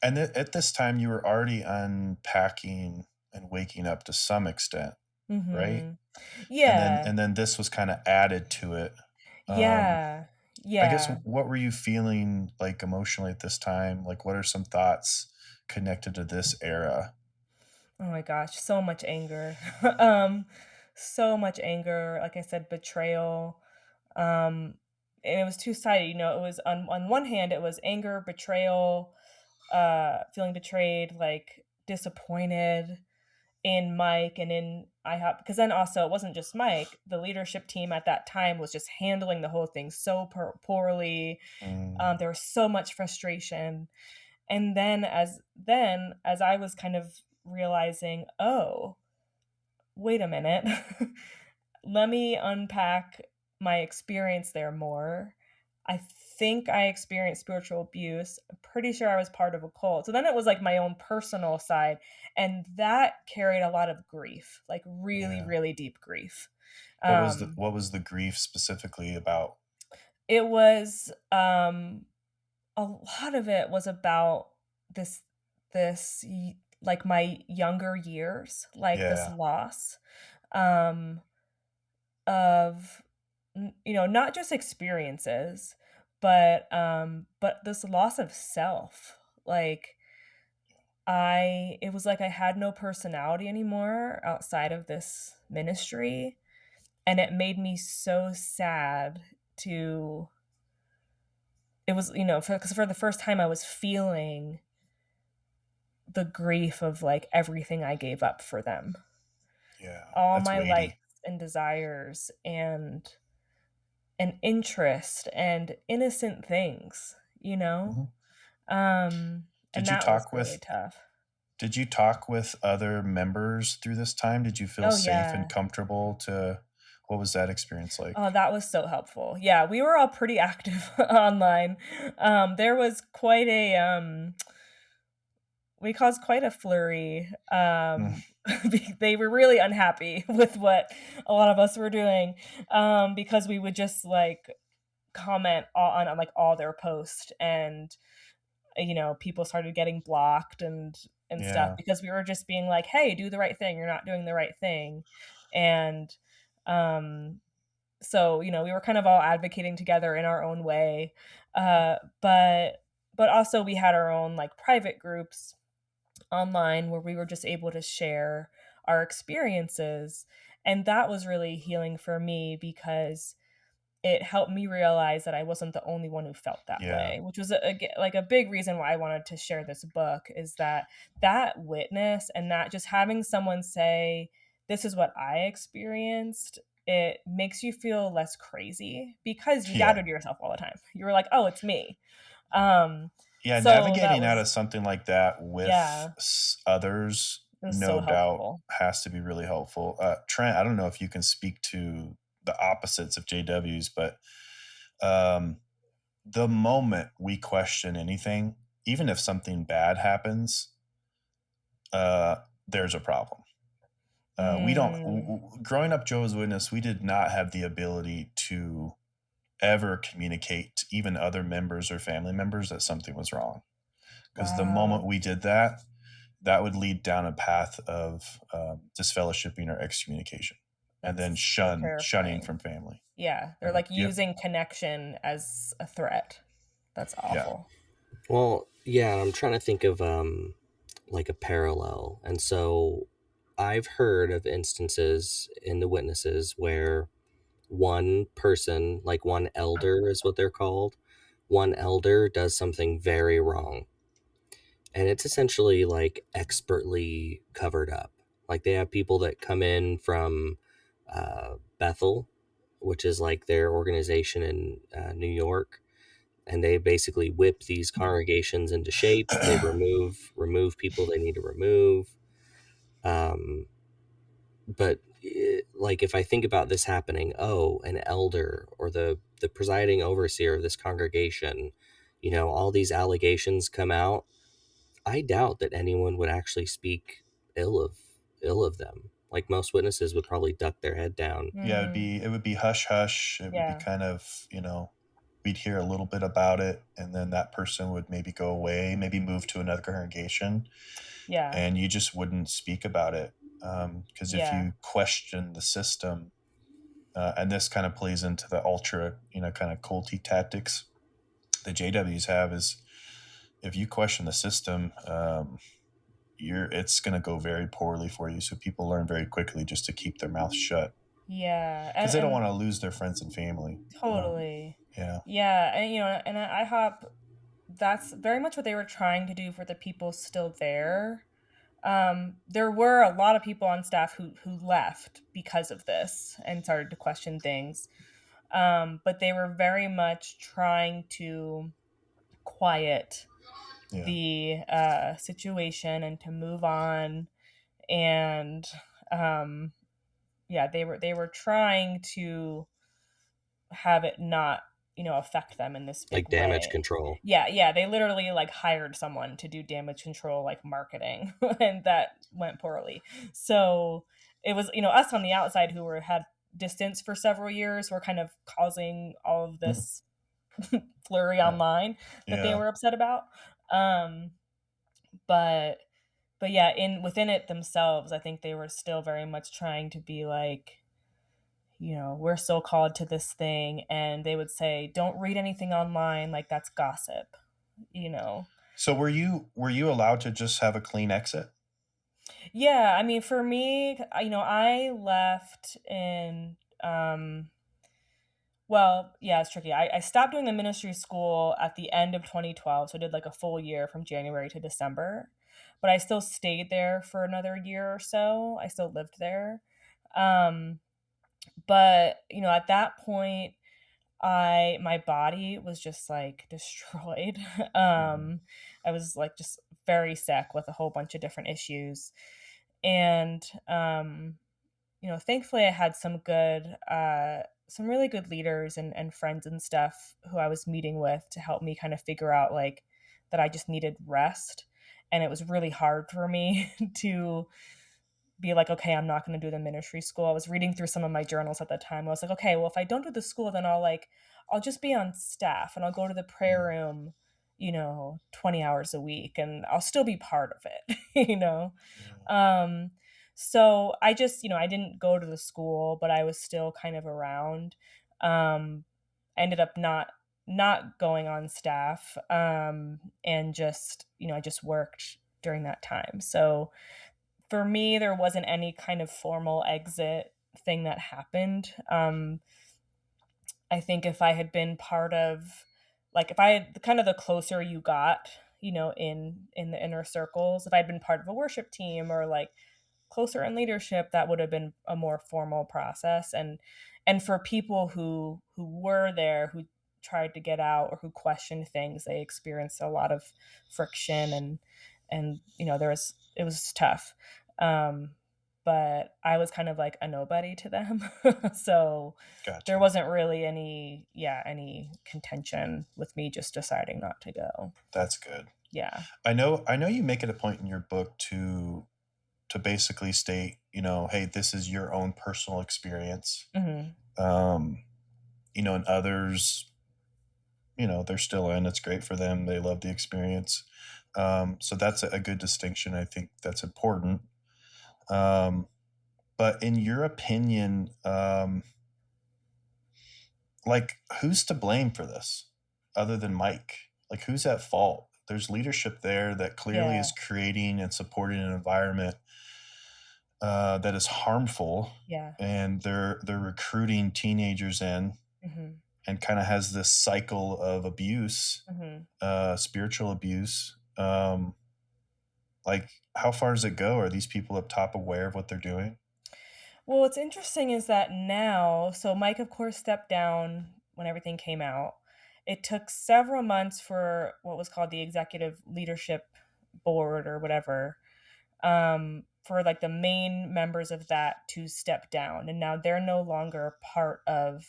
And at this time, you were already unpacking and waking up to some extent, right? Yeah. And then this was kind of added to it. Yeah. I guess, Yeah. what were you feeling like emotionally at this time? Like, what are some thoughts connected to this era? Oh my gosh, so much anger. So much anger. Like I said, betrayal. And it was two-sided. It was on one hand, it was anger, betrayal, feeling betrayed, like disappointed in Mike and in IHOP, because then also it wasn't just Mike. The leadership team at that time was just handling the whole thing so poorly. There was so much frustration. And then as I was kind of realizing, oh, wait a minute, let me unpack my experience there more. I think I experienced spiritual abuse. I'm pretty sure I was part of a cult. So then it was like my own personal side. And that carried a lot of grief, like really, Yeah. really deep grief. What was the grief specifically about? It was, a lot of it was about this, like my younger years, like this Yeah. loss, um, of, not just experiences, but this loss of self. Like, it was like I had no personality anymore outside of this ministry, and it made me so sad to, it was, because for the first time I was feeling the grief of like everything I gave up for them. Yeah. All That's my weighty. likes and desires and interest and innocent things, Mhm. and Did you that was talk really with tough. Did you talk with other members through this time? Did you feel Oh safe yeah. and comfortable to What was that experience like? Oh, that was so helpful. Yeah, we were all pretty active online. There was quite a we caused quite a flurry. Mm, They were really unhappy with what a lot of us were doing, because we would just like comment on like all their posts, and people started getting blocked and stuff yeah. because we were just being like, hey, do the right thing, you're not doing the right thing. And so we were kind of all advocating together in our own way, but also we had our own like private groups online where we were just able to share our experiences. And that was really healing for me because it helped me realize that I wasn't the only one who felt that Yeah. way, which was like a big reason why I wanted to share this book, is that witness and that just having someone say, this is what I experienced, it makes you feel less crazy because you Yeah. doubted yourself all the time. You were like, oh, it's me. Um, Yeah, So that navigating out of was, something like that with yeah, others, it was no so doubt, helpful. has to be really helpful. Trent, I don't know if you can speak to the opposites of JWs, but um, the moment we question anything, even if something bad happens, uh, there's a problem. We don't. Mm, Growing up Jehovah's Witness, we did not have the ability to ever communicate to even other members or family members that something was wrong. Because the moment wow. we did that, that would lead down a path of disfellowshipping or excommunication, and then That's so shunning terrifying. from family. Yeah, they're like Yep. using connection as a threat. That's Yeah. awful. Well, yeah, I'm trying to think of like a parallel. And so I've heard of instances in the witnesses where one person, like one elder is what they're called, one elder does something very wrong. And it's essentially like expertly covered up. Like they have people that come in from Bethel, which is like their organization in New York, and they basically whip these congregations into shape. They remove people they need to remove. Um, but like if I think about this happening, oh, an elder or the presiding overseer of this congregation, all these allegations come out. I doubt that anyone would actually speak ill of them. Like most witnesses would probably duck their head down. Yeah, Mm, it would be hush hush. It would be yeah, kind of, we'd hear a little bit about it, and then that person would maybe go away, maybe move to another congregation, yeah, and you just wouldn't speak about it. Because if yeah, you question the system, and this kind of plays into the ultra, kind of culty tactics the JWs have, is if you question the system, it's going to go very poorly for you. So people learn very quickly just to keep their mouth shut yeah, because they don't and want to lose their friends and family. totally, Yeah. yeah, and and at IHOP, that's very much what they were trying to do for the people still there. There were a lot of people on staff who left because of this and started to question things. But they were very much trying to quiet Yeah. the situation and to move on. And um, yeah, they were trying to have it not affect them in this big Like damage way. control. Yeah, they literally like hired someone to do damage control like marketing and that went poorly. So it was us on the outside who were had distance for several years were kind of causing all of Mm. this flurry online that they Yeah. were upset about. um but yeah, in within it themselves, I think they were still very much trying to be like, we're so called to this thing. And they would say, don't read anything online, like that's gossip, you know? So were you allowed to just have a clean exit? Yeah. I mean, for me, I left in, well, yeah, it's tricky. I stopped doing the ministry school at the end of 2012. So I did like a full year from January to December, but I still stayed there for another year or so. I still lived there. Um, but, at that point, my body was just like destroyed. Mhm. um I was like just very sick with a whole bunch of different issues. And thankfully I had some really good leaders and friends and stuff who I was meeting with to help me kind of figure out like that I just needed rest. And it was really hard for me to be like, okay, I'm not going to do the ministry school. I was reading through some of my journals at the time. I was like, okay, well, if I don't do the school, then I'll just be on staff and I'll go to the prayer Mm. room, 20 hours a week and I'll still be part of it, Yeah. Um, so I just, I didn't go to the school, but I was still kind of around. Um, I ended up not going on staff, and just, I just worked during that time. So for me, there wasn't any kind of formal exit thing that happened. I think if I had been part of, like, if I had kind of the closer you got, in the inner circles, if I'd been part of a worship team or like closer in leadership, that would have been a more formal process. And for people who were there, who tried to get out or who questioned things, they experienced a lot of friction, and it was tough. But I was kind of like a nobody to them. So there Gotcha. wasn't really any contention with me just deciding not to go. That's good. Yeah. I know you make it a point in your book to basically state, hey, this is your own personal experience. Mm-hmm. And others, they're still in. It's great for them. They love the experience. So that's a good distinction. I think that's important. But in your opinion, like, who's to blame for this other than Mike? Like, who's at fault? There's leadership there that clearly Yeah. is creating and supporting an environment that is harmful, Yeah. and they're recruiting teenagers in, Mm-hmm. and kind of has this cycle of abuse, Mm-hmm. spiritual abuse. Like, how far does it go? Are these people up top aware of what they're doing? Well, what's interesting is that now, so Mike, of course, stepped down when everything came out. It took several months for what was called the executive leadership board or whatever, for like the main members of that to step down. And now they're no longer part of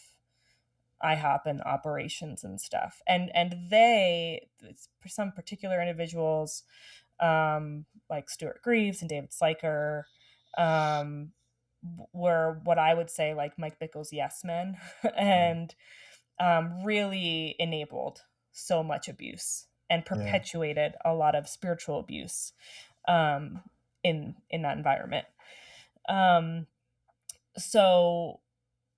IHOP and operations and stuff. And for some particular individuals, like Stuart Greaves and David Slyker, um, were what I would say like Mike Bickle's yes men, and really enabled so much abuse and Yeah. perpetuated a lot of spiritual abuse um, in that environment. Um, so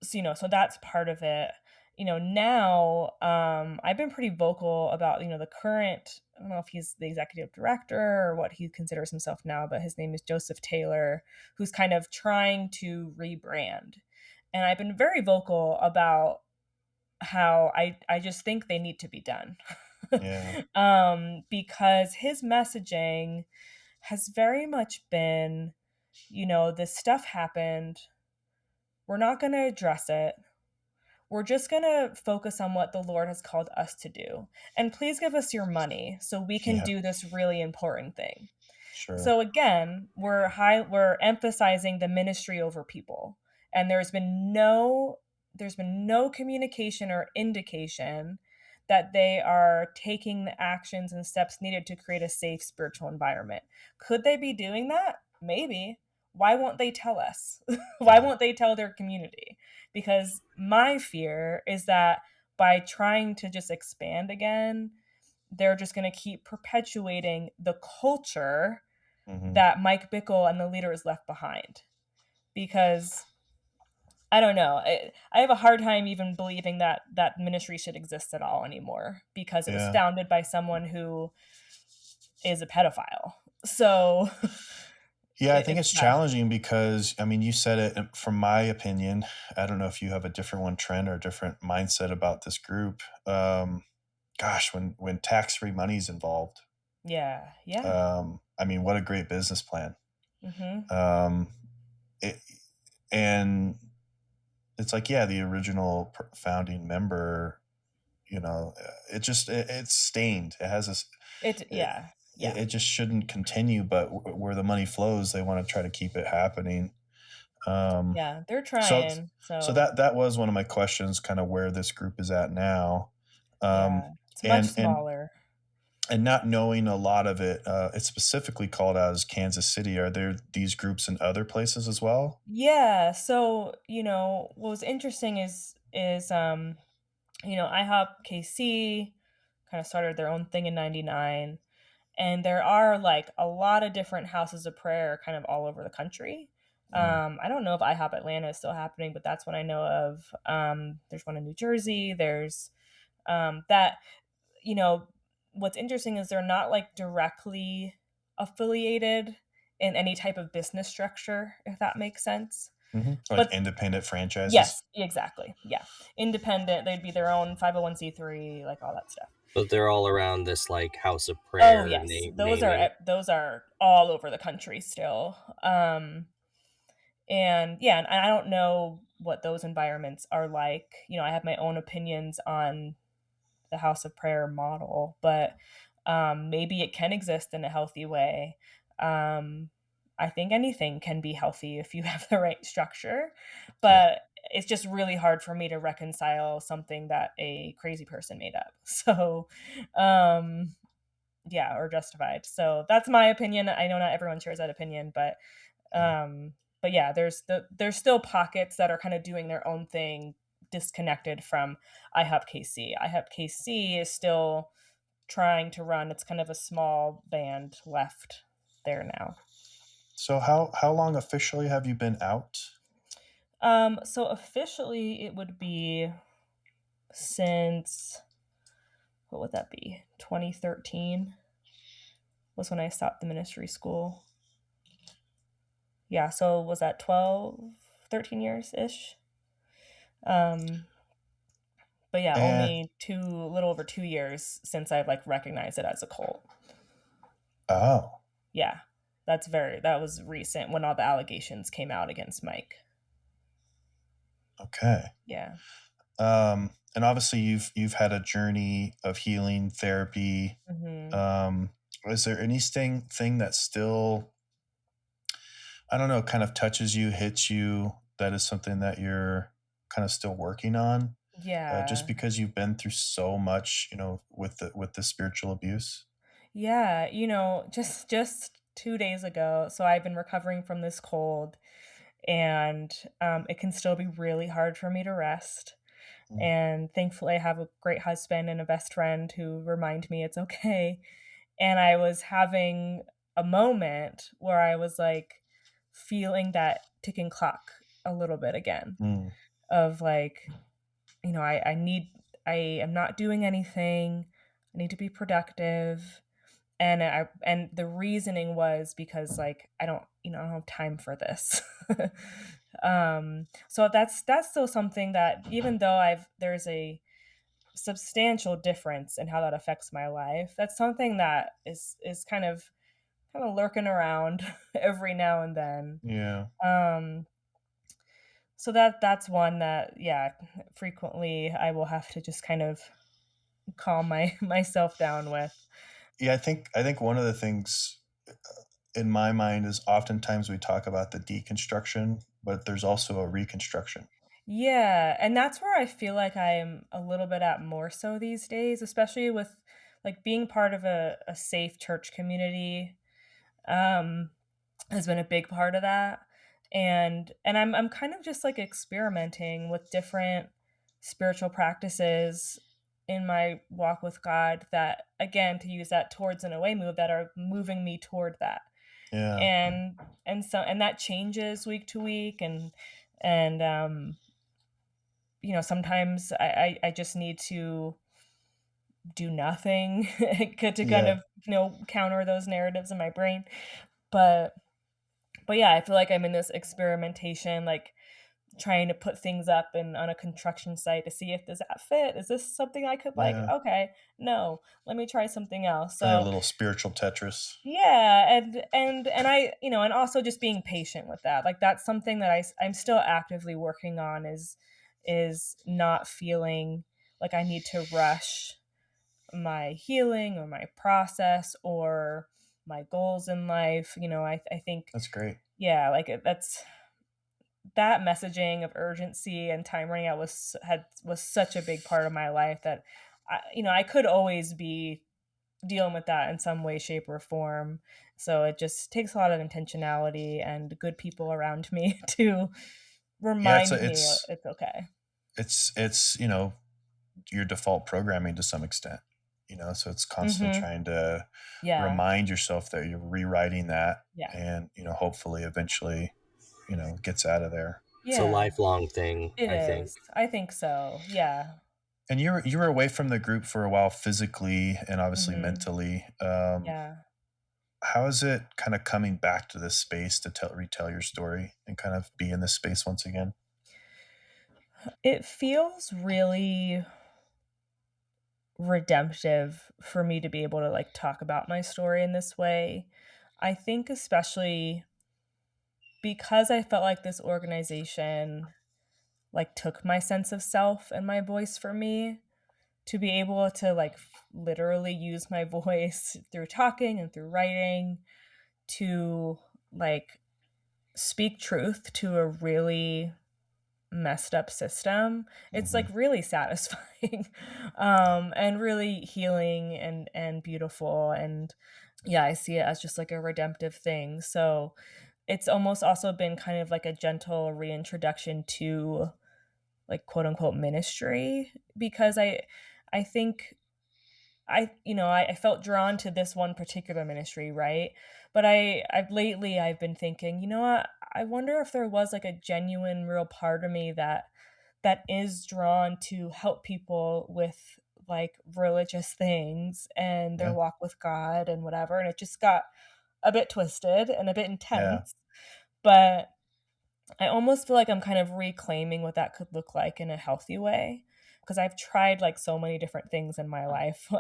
so that's part of it. Now I've been pretty vocal about the current. I don't know if he's the executive director or what he considers himself now, but his name is Joseph Taylor, who's kind of trying to rebrand. And I've been very vocal about how I just think they need to be done. Yeah. Because his messaging has very much been, this stuff happened. We're not going to address it. We're just going to focus on what the Lord has called us to do. And please give us your money so we can Yeah. do this really important thing. Sure. So again, we're emphasizing the ministry over people. And there's been no communication or indication that they are taking the actions and steps needed to create a safe spiritual environment. Could they be doing that? Maybe. Why won't they tell us? Why won't they tell their community? Because my fear is that by trying to just expand again, they're just going to keep perpetuating the culture that Mike Bickle and the leaders left behind. Because I don't know, I have a hard time even believing that ministry should exist at all anymore, because it was founded by someone who is a pedophile. So yeah, I think it's challenging because, I mean, you said it. From my opinion, I don't know if you have a different one, Trent, or a different mindset about this group. Gosh, when tax-free money is involved. Yeah. I mean, what a great business plan. Mm-hmm. And it's like, yeah, the original founding member, it's stained. It has this. It just shouldn't continue, but where the money flows, they want to try to keep it happening. They're trying. So that was one of my questions, kind of where this group is at now. It's much smaller. And not knowing a lot of it, it's specifically called out as Kansas City. Are there these groups in other places as well? Yeah. So, what was interesting is IHOPKC kind of started their own thing in 99. And there are like a lot of different houses of prayer kind of all over the country. I don't know if IHOP Atlanta is still happening, but that's what I know of. There's one in New Jersey. There's what's interesting is they're not like directly affiliated in any type of business structure, if that makes sense. Mm-hmm. Like independent franchises? Yes, exactly. Yeah. Independent. They'd be their own 501c3, like all that stuff. But they're all around this like house of prayer. Oh yes, those are all over the country still. And I don't know what those environments are like. I have my own opinions on the house of prayer model, but maybe it can exist in a healthy way. I think anything can be healthy if you have the right structure, but it's just really hard for me to reconcile something that a crazy person made up. So, yeah, or justified. So that's my opinion. I know not everyone shares that opinion, but yeah, there's still pockets that are kind of doing their own thing, disconnected from IHOPKC. IHOPKC is still trying to run. It's kind of a small band left there now. So how long officially have you been out? So officially it would be since, what would that be? 2013 was when I stopped the ministry school. Yeah, so was that 12, 13 years ish? But yeah, And only a little over 2 years since I've like recognized it as a cult. oh, Yeah, that was recent when all the allegations came out against Mike. okay. Yeah. And obviously you've had a journey of healing therapy. Mm-hmm. Is there anything that still, I don't know, kind of touches you, hits you, that is something that you're kind of still working on? Just Yeah. because you've been through so much, with the spiritual abuse. Yeah, just 2 days ago, so I've been recovering from this cold, and it can still be really hard for me to rest. Mm. And thankfully, I have a great husband and a best friend who remind me it's okay. And I was having a moment where I was like feeling that ticking clock a little bit again, Mm. of like, I am not doing anything. I need to be productive. And the reasoning was because like I don't have time for this. So that's still something that, even though there's a substantial difference in how that affects my life, that's something that is kind of lurking around every now and then. Yeah. So that's one that, yeah, frequently I will have to just kind of calm myself down with. Yeah, I think one of the things in my mind is oftentimes we talk about the deconstruction, but there's also a reconstruction. Yeah, and that's where I feel like I'm a little bit at more so these days, especially with like being part of a safe church community. Um, has been a big part of that. And I'm kind of just like experimenting with different spiritual practices in my walk with God, that, again, to use that towards and away move, that are moving me toward that. Yeah. And that changes week to week, and sometimes I just need to do nothing to kind Yeah. of counter those narratives in my brain. But yeah, I feel like I'm in this experimentation, like trying to put things up on a construction site to see if, does that fit? Is this something I could like? Yeah. Okay, no, let me try something else. Playing a So little spiritual Tetris. yeah, and I, and also just being patient with that. Like that's something that I'm still actively working on, is not feeling like I need to rush my healing or my process or my goals in life. I think, That's great. yeah, like that messaging of urgency and time running out was such a big part of my life that I could always be dealing with that in some way, shape, or form. So it just takes a lot of intentionality and good people around me to Yeah, remind me it's okay. it's your default programming to some extent. So it's constantly Mm-hmm. trying to Yeah. remind yourself that you're rewriting that, Yeah. and hopefully eventually gets out of there. It's a Yeah. lifelong thing, It I think. is. I think so. Yeah. And you were away from the group for a while, physically and obviously Mm-hmm. mentally. Yeah. How is it kind of coming back to this space to retell your story and kind of be in this space once again? It feels really redemptive for me to be able to like talk about my story in this way. I think especially because I felt like this organization like took my sense of self and my voice from me. to be able to like literally use my voice through talking and through writing to like speak truth to a really messed up system, it's like really satisfying and really healing and beautiful. And yeah, I see it as just like a redemptive thing. So it's almost also been kind of like a gentle reintroduction to like quote unquote ministry, because I think I felt drawn to this one particular ministry, right? But I've lately I've been thinking, you know what? I wonder if there was like a genuine, real part of me that is drawn to help people with like religious things and their Yeah. walk with God and whatever. And it just got a bit twisted and a bit Yeah. intense. But I almost feel like I'm kind of reclaiming what that could look like in a healthy way, because I've tried like so many different things in my life.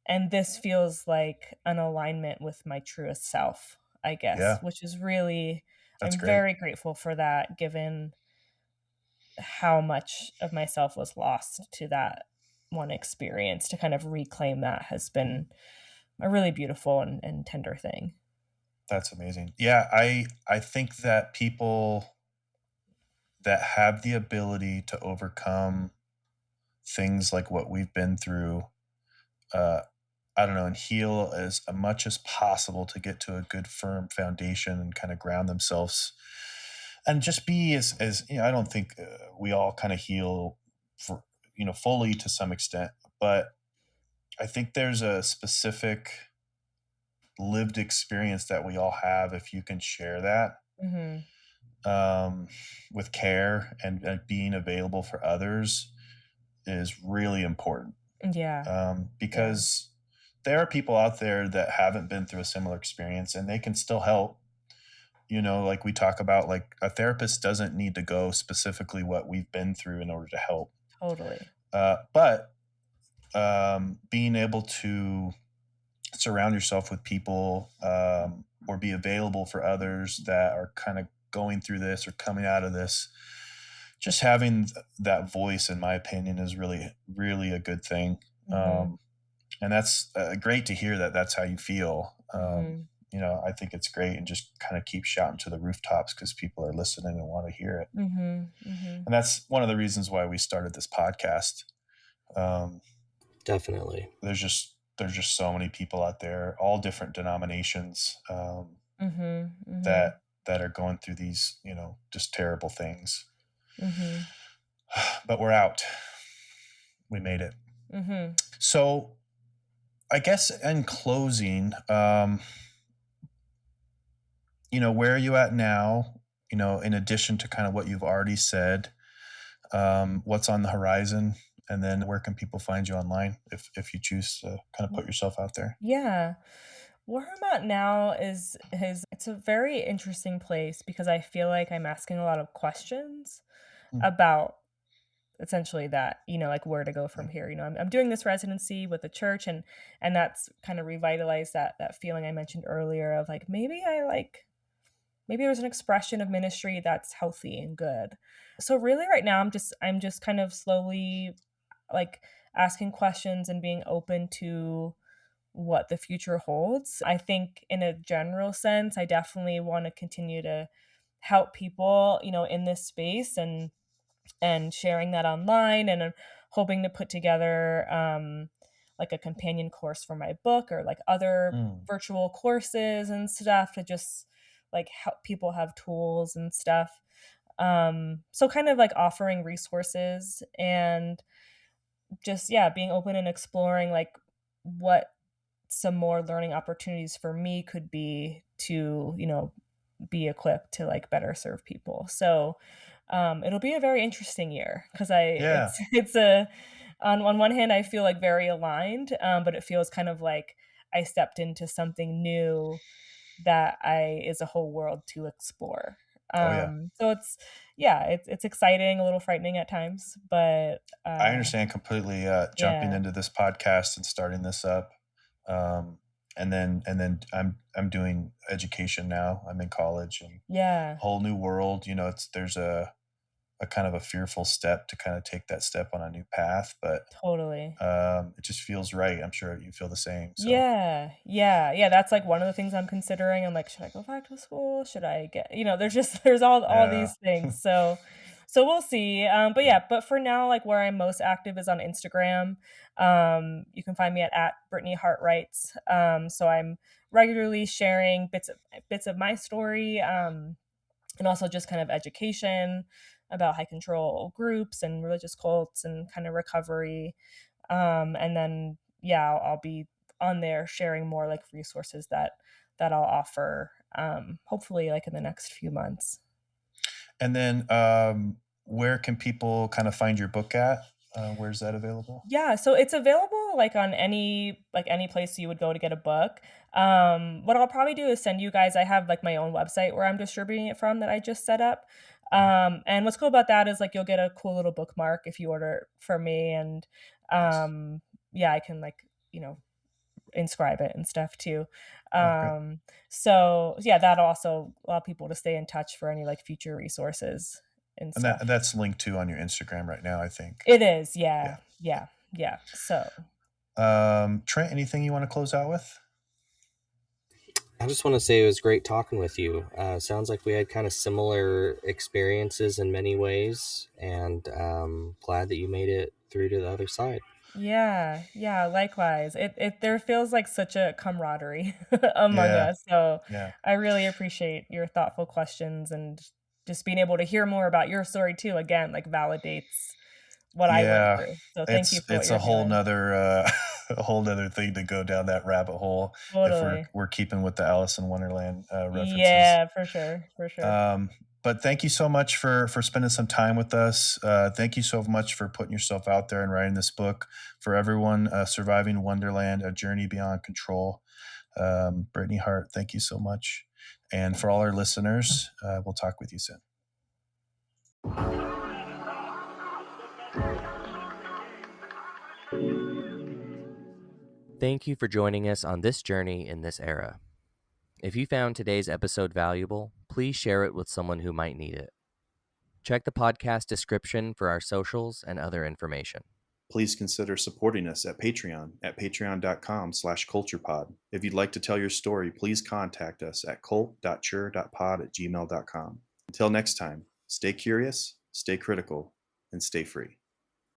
And this feels like an alignment with my truest self, I guess, Yeah. which is really, That's I'm great. very grateful for that, given how much of myself was lost to that one experience. To kind of reclaim that has been a really beautiful and tender thing. That's amazing. Yeah, I think that people that have the ability to overcome things like what we've been through, I don't know, and heal as much as possible to get to a good firm foundation and kind of ground themselves and just be as I don't think we all kind of heal for fully to some extent, but I think there's a specific lived experience that we all have if you can share that Hmm. with care and being available for others is really important. Yeah. Yeah. Because there are people out there that haven't been through a similar experience and they can still help. Like we talk about, like a therapist doesn't need to go specifically what we've been through in order to help. Totally. But being able to surround yourself with people or be available for others that are kind of going through this or coming out of this, just having that voice, in my opinion, is really, really a good thing. Hmm. And that's great to hear that that's how you feel. Hmm. I think it's great, and just kind of keep shouting to the rooftops because people are listening and want to hear it. Hmm. Hmm. And that's one of the reasons why we started this podcast. Um, Definitely. there's just so many people out there, all different denominations, Hmm. Hmm. that are going through these, just terrible things. Hmm. But we're out. We made it. Hmm. So I guess in closing, where are you at now? In addition to kind of what you've already said, what's on the horizon, and then where can people find you online if you choose to kind of put yourself out there? Yeah. Where I'm at now is it's a very interesting place, because I feel like I'm asking a lot of questions Hmm. about essentially that, like where to go Yeah. from here. I'm doing this residency with the church, and that's kind of revitalized that feeling I mentioned earlier of like maybe there's an expression of ministry that's healthy and good. So really right now I'm just kind of slowly like asking questions and being open to what the future holds. I think in a general sense, I definitely want to continue to help people, in this space, and sharing that online, and I'm hoping to put together like a companion course for my book, or like other Mm. virtual courses and stuff, to just like help people have tools and stuff. So kind of like offering resources, and just yeah, being open and exploring like what some more learning opportunities for me could be to, be equipped to like better serve people. So it'll be a very interesting year, because Yeah. it's a on one hand I feel like very aligned, but it feels kind of like I stepped into something new that I is a whole world to explore. Oh yeah. So it's exciting, a little frightening at times, but I understand completely. Jumping yeah, into this podcast and starting this up, um, and then I'm doing education now. I'm in college, and yeah, whole new world. It's a kind of a fearful step to kind of take that step on a new path, but Totally. it just feels right. I'm sure you feel the same. So Yeah. That's like one of the things I'm considering. I'm like, should I go back to school? Should I get, there's all yeah, these things. So we'll see. But for now, like where I'm most active is on Instagram. You can find me at Brittany Hart Writes. So I'm regularly sharing bits of my story, and also just kind of education about high control groups and religious cults and kind of recovery. And then I'll be on there sharing more like resources that I'll offer, hopefully like in the next few months. and then where can people kind of find your book at? Where's that available? Yeah, so it's available like on any place you would go to get a book. What I'll probably do is send you guys. I have like my own website where I'm distributing it from that I just set up. And what's cool about that is like you'll get a cool little bookmark if you order from me, and Nice. I can like inscribe it and stuff too. Oh, good. So yeah, that'll also allow people to stay in touch for any like future resources and And stuff. that's linked to on your Instagram right now, I think. It is, Yeah. yeah. So Trent, anything you want to close out with? I just want to say it was great talking with you. Sounds like we had kind of similar experiences in many ways, and glad that you made it through to the other side. yeah, likewise. It there feels like such a camaraderie among Yeah. us. So Yeah. I really appreciate your thoughtful questions, and just being able to hear more about your story too, again, like validates what I went Yeah. through. So thank you for what It's you're a whole doing. nother a whole nother thing to go down that rabbit hole if Totally. we're keeping with the Alice in Wonderland references. Yeah, for sure. For sure. But thank you so much for spending some time with us. Thank you so much for putting yourself out there and writing this book for everyone. Surviving Wonderland: A Journey Beyond Control. Brittany Hart, thank you so much. And for all our listeners, we'll talk with you soon. Thank you for joining us on this journey in this era. If you found today's episode valuable, please share it with someone who might need it. Check the podcast description for our socials and other information. Please consider supporting us at Patreon at patreon.com/culturepod. If you'd like to tell your story, please contact us at cult.chur.pod@gmail.com. Until next time, stay curious, stay critical, and stay free.